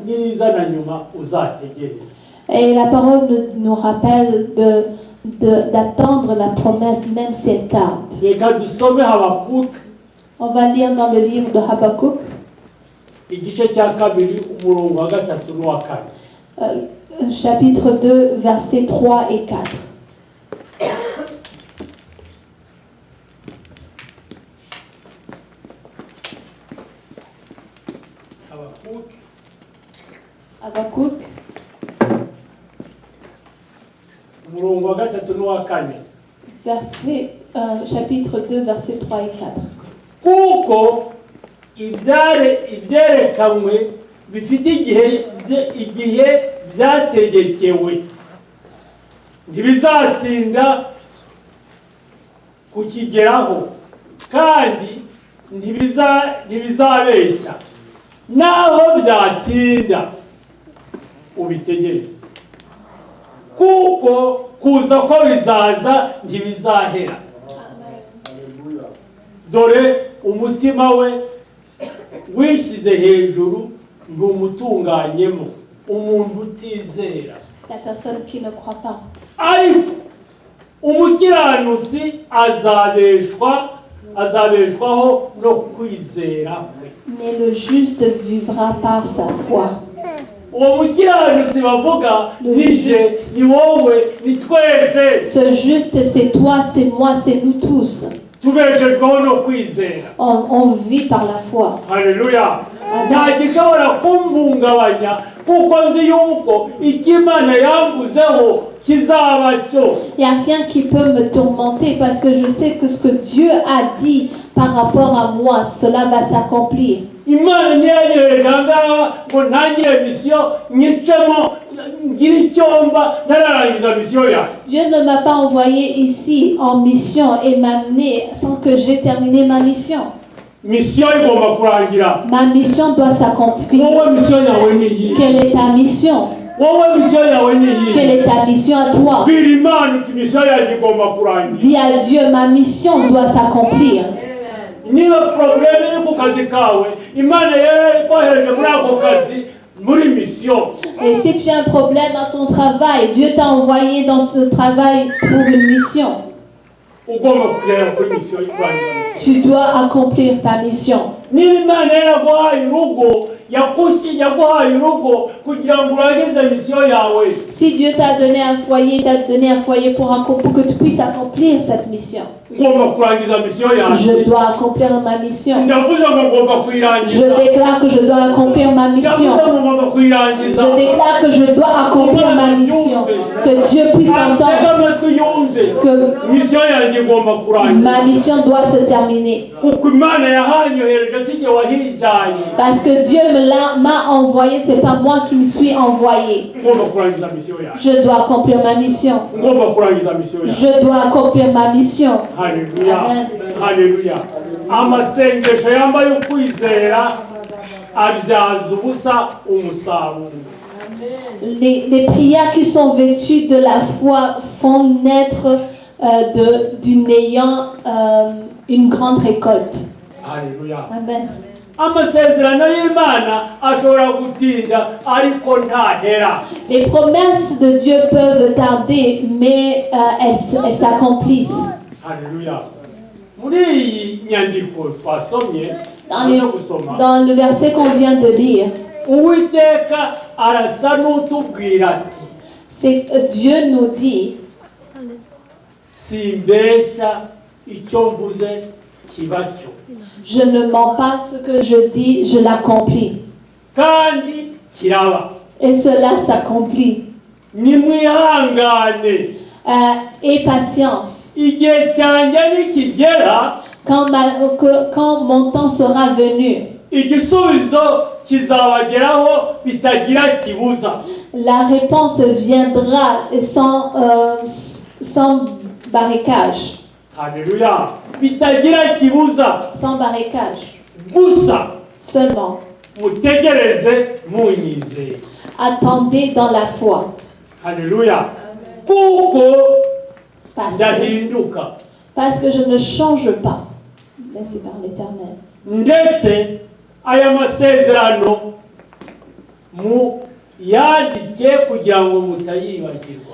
nirizana nyuma uzategereza. Et la parole nous rappelle d'attendre la promesse, même si elle tarde. Reka dusome Habakuki On va lire dans le livre de Habakkuk, igice cya kabiri umurongo wa gatatu n'uwa kane. chapitre 2, versets 3 et 4. Habakuki Habakkuk, umurongo wa gatatu n'uwa kane. chapitre 2, versets 3 et 4. kuko ibyerekanwe bifite igihe byategekewe ntibizatinda kukigeraho kandi ntibizabeshya naho byatinda ubitegereze kuko kuza ko bizaza ntibizahera. Dore umutima we wishyize hejuru ntumutunganyemo umuntu utizera. La personne qui ne croit pas. Ariko umukiranutsi azabeshwaho no kwizera kwe. Mais le juste vivra par sa foi. Uwo mukiranutsi bavuga nije ni wowe ni twese. Ce juste, c'est toi, c'est moi, c'est nous tous. Tubeshejweho no kwizera. On vit par la foi. Haleluya. Nta gishobora kumpungabanya kuko nzi yuko icyo Imana yamvuzeho kizaba cyo. Il n'y a rien qui peut me tourmenter parce que je sais que ce que Dieu a dit par rapport à moi, cela va s'accomplir. Imana ntiyagejeje ahangaha ngo ntangire misiyo nyicemo ngire icyomba ntararangiza misiyo yanjye. Dieu ne m'a pas envoyé ici en mission et m'amener sans que j'ai terminé ma mission. Misiyo igomba kurangira. Ma mission doit s'accomplir. Wowe misiyo yawe ni iyi. Quelle est ta mission? Wowe misiyo yawe ni iyi. Quelle est ta mission à toi? Bwira Imana uti misiyo yanjye igomba kurangira. Dis à Dieu, ma mission doit s'accomplir. Niba problème iri ku kazi kawe Imana yakohereje muri ako kazi muri mission. Et si tu as un problème à ton travail, Dieu t'a envoyé dans ce travail pour une mission. Ugomba kugera kuri misiyo kurangiza misiyo. Tu dois accomplir ta mission. Niba Imana yaraguhaye urugo yaguhaye urugo kugira ngo urangize misiyo yawe. Si Dieu t'a donné un foyer, il t'a donné un foyer pour que tu puisses accomplir cette mission. Ngomba kurangiza misiyo yanjye. Je dois accomplir ma mission. Ndavuze ngo ngomba Je kuyirangiza. déclare que je dois accomplir ma mission. Ndavuze ngo ngomba kuyirangiza. Je déclare que je dois accomplir ma mission. Que Dieu puisse Atega entendre amatwi yumve. que Misiyo yanjye igomba kurangiza. ma mission doit se terminer. Kuko Imana yahanyohereje si jye wahijyanye. Parce que Dieu m'a envoyé, c'est pas moi qui me suis envoyé. Ngomba kurangiza misiyo yanjye. Je dois accomplir ma mission. Ngomba kurangiza misiyo yanjye. Je dois accomplir ma mission. Haleluya. Amen. Haleluya. Amasengesho yambaye ukwizera abyaza ubusa umusaruro. Les prières qui sont vêtues de la foi font naître d'une ayant une grande récolte. Haleluya. Amen. Amasezerano y'Imana ashobora gutinda ariko ntahera. Les promesses de Dieu peuvent tarder, mais elles s'accomplissent. Haleluya. Muri iyi nyandiko twasomye Dans le verset qu'on vient de lire, Uwiteka arasa n'utubwira ati c'est Dieu nous dit, simbeshya icyo mvuze kiba cyo. je ne mens pas, ce que je dis, je l'accomplis. Kandi kiraba. Et cela s'accomplit. Nimwihangane. et patience. igihe cyanjye nikigera Quand mon temps sera venu, igisubizo kizabageraho bitagira kibuza. la réponse viendra sans barricage. Haleluya, bitagira kibuza. Sans barricage. Gusa Seulement, mutegereze munyizeye. attendez dans la foi. Haleluya, kuko ndahinduka Parce que je ne change pas. Merci par l'Éternel. ndetse aya masezerano mu yandike kugira ngo mutayibagirwa.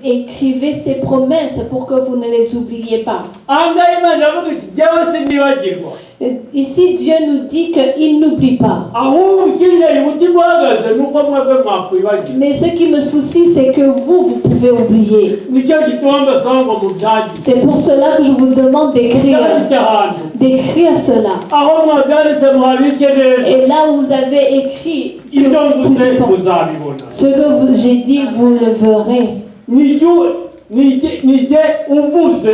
Écrivez ces promesses pour que vous ne les oubliez pas. Ahangaha Imana iravuga iti jyewe sinibagirwa. Ici, Dieu nous dit qu'il n'oublie pas. Ahubwo ikintera umutima uhagaze ni uko mwebwe mwakwibagirwa. Mais ce qui me soucie, c'est que vous pouvez oublier. Nicyo gituma mbasaba ngo mubyandike. C'est pour cela que je vous demande d'écrire cela. Aho mwabyanditse muhabike neza. Et là où vous avez écrit, Ibyo mvuze muzabibona. ce que j'ai dit, vous le verrez. Nijye uvuze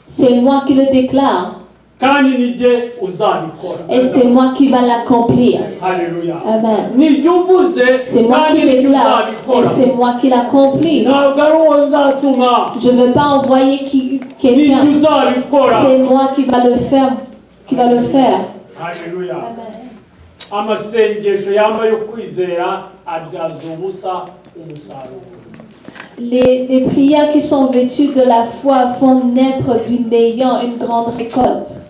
C'est moi qui le déclare. kandi nijye uzabikora. Et c'est moi qui va l'accomplir. Haleluya. Amen. Nijye uvuze C'est moi kandi qui nijye déclare. Et uzabikora. c'est moi qui l'accomplis. Ntabwo ari uwo nzatuma. Je ne veux pas envoyer quelqu'un. Nijye uzabikora. C'est moi qui va le faire. Haleluya. Amen. Amasengesho yamba yo kwizera abyaza ubusa umusaruro. Les prières qui sont vêtues de la foi font naître du néant une grande récolte.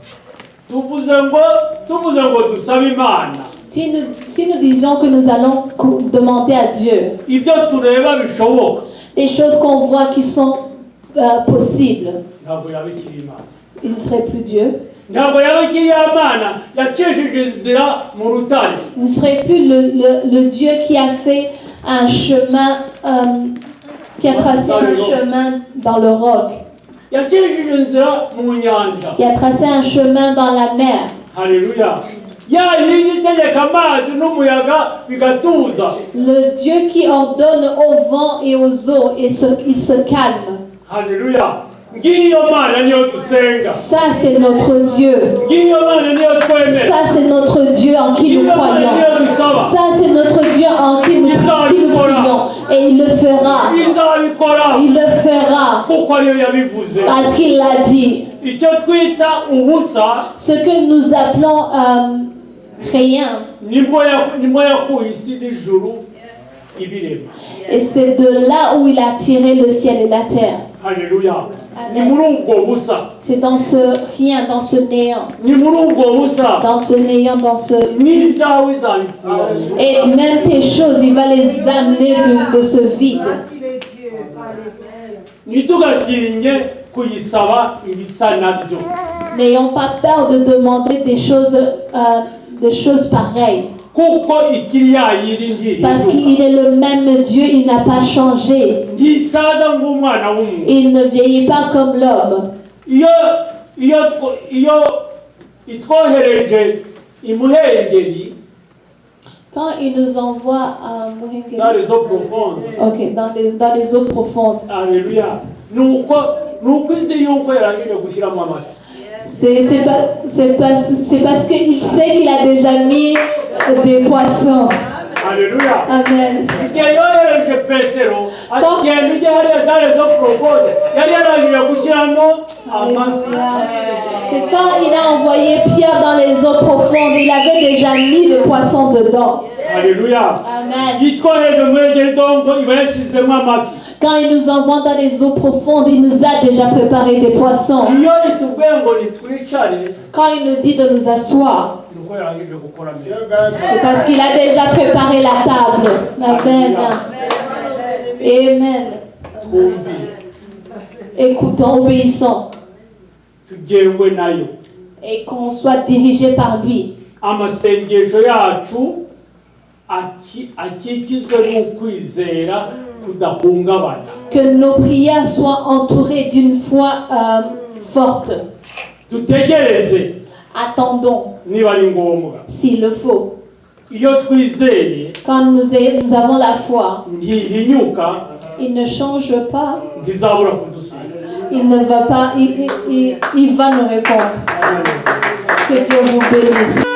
Tuvuze ngo dusabe Imana. Si nous disons que nous allons demander à Dieu Ibyo tureba bishoboka. les choses qu'on voit qui sont possibles, Ntabwo yabikira Imana. il ne serait plus Dieu. Ntabwo yabikira Imana yacishije inzira mu rutare. Il ne serait plus le Dieu qui a fait un chemin, qui a tracé un chemin dans le roc, Yacishije inzira mu nyanja. qui a tracé un chemin dans la mer. Haleluya. Ya yindi itegeka amazi n'umuyaga bigatuza. Le Dieu qui ordonne au vent et aux eaux et il se calme. Haleluya. Ngiyo Mana niyo dusenga. Ça, c'est notre Dieu. Ngiyo Mana niyo twemera. Ça, c'est notre Dieu en qui nous croyons. Ça, c'est notre Dieu en qui nous prions. Et il le fera. Izabikora. Il le fera. Kuko ariyo yabivuze. Parce qu'il l'a dit. Icyo twita ubusa Ce que nous appelons rien. nibwo yakuye isi n'ijuru ibirema. Et c'est de là où il a tiré le ciel et la terre. Haleluya. Ni Amen. muri ubwo busa. C'est dans ce rien, dans ce néant. Ni muri ubwo busa. Dans ce néant, dans ce... N'ibyawe izabikura. Et même tes choses, il va les amener de ce vide. Ntitugatinye kuyisaba ibisa nabyo. N'ayons pas peur de demander des choses pareilles. Kuko ikiri yayiri Parce ntihinduka. qu'il est le même Dieu, il n'a pas changé. Ntisaza nk'umwana w'umuntu. Il ne vieillit pas comme l'homme. iyo itwohereje imuhengeri Quand il nous envoie dans les eaux profondes. dans les eaux profondes, Alléluia. Nuko izi yuko yarangije gushyiramo amafi. c'est parce qu'il sait qu'il a déjà mis des poissons. Alléluia. Amen. Igihe yohereje Petero agenda ujya hariya dans les eaux profondes yari yarangije gushyiramo amafi. C'est quand il a envoyé Pierre dans les eaux profondes, il avait déjà mis le poisson dedans. Alléluia. Amen. Yitwohereje muhengeri dongo iba yashyizemo amafi. Quand il nous envoie dans les eaux profondes, il nous a déjà préparé des poissons. Iyo itubwiye ngo nitwicare Quand il nous dit de nous asseoir, nuko yarangije gukora neza. c'est parce qu'il a déjà préparé la table. Amen. Amen. Twumvire Écoutons, obéissons. tugenwe nayo. Et qu'on soit dirigé par lui. Amasengesho yacu akikizwe n'ukwizera kudahungabana. Que nos prières soient entourées d'une foi forte. Dutegereze Attendons, niba ari ngombwa. s'il le faut. iyo twizeye Quand nous avons la foi, ntihinyuka il ne change pas, ntizabura kudusubiza. il ne va pas, il va nous répondre. Que Dieu vous bénisse.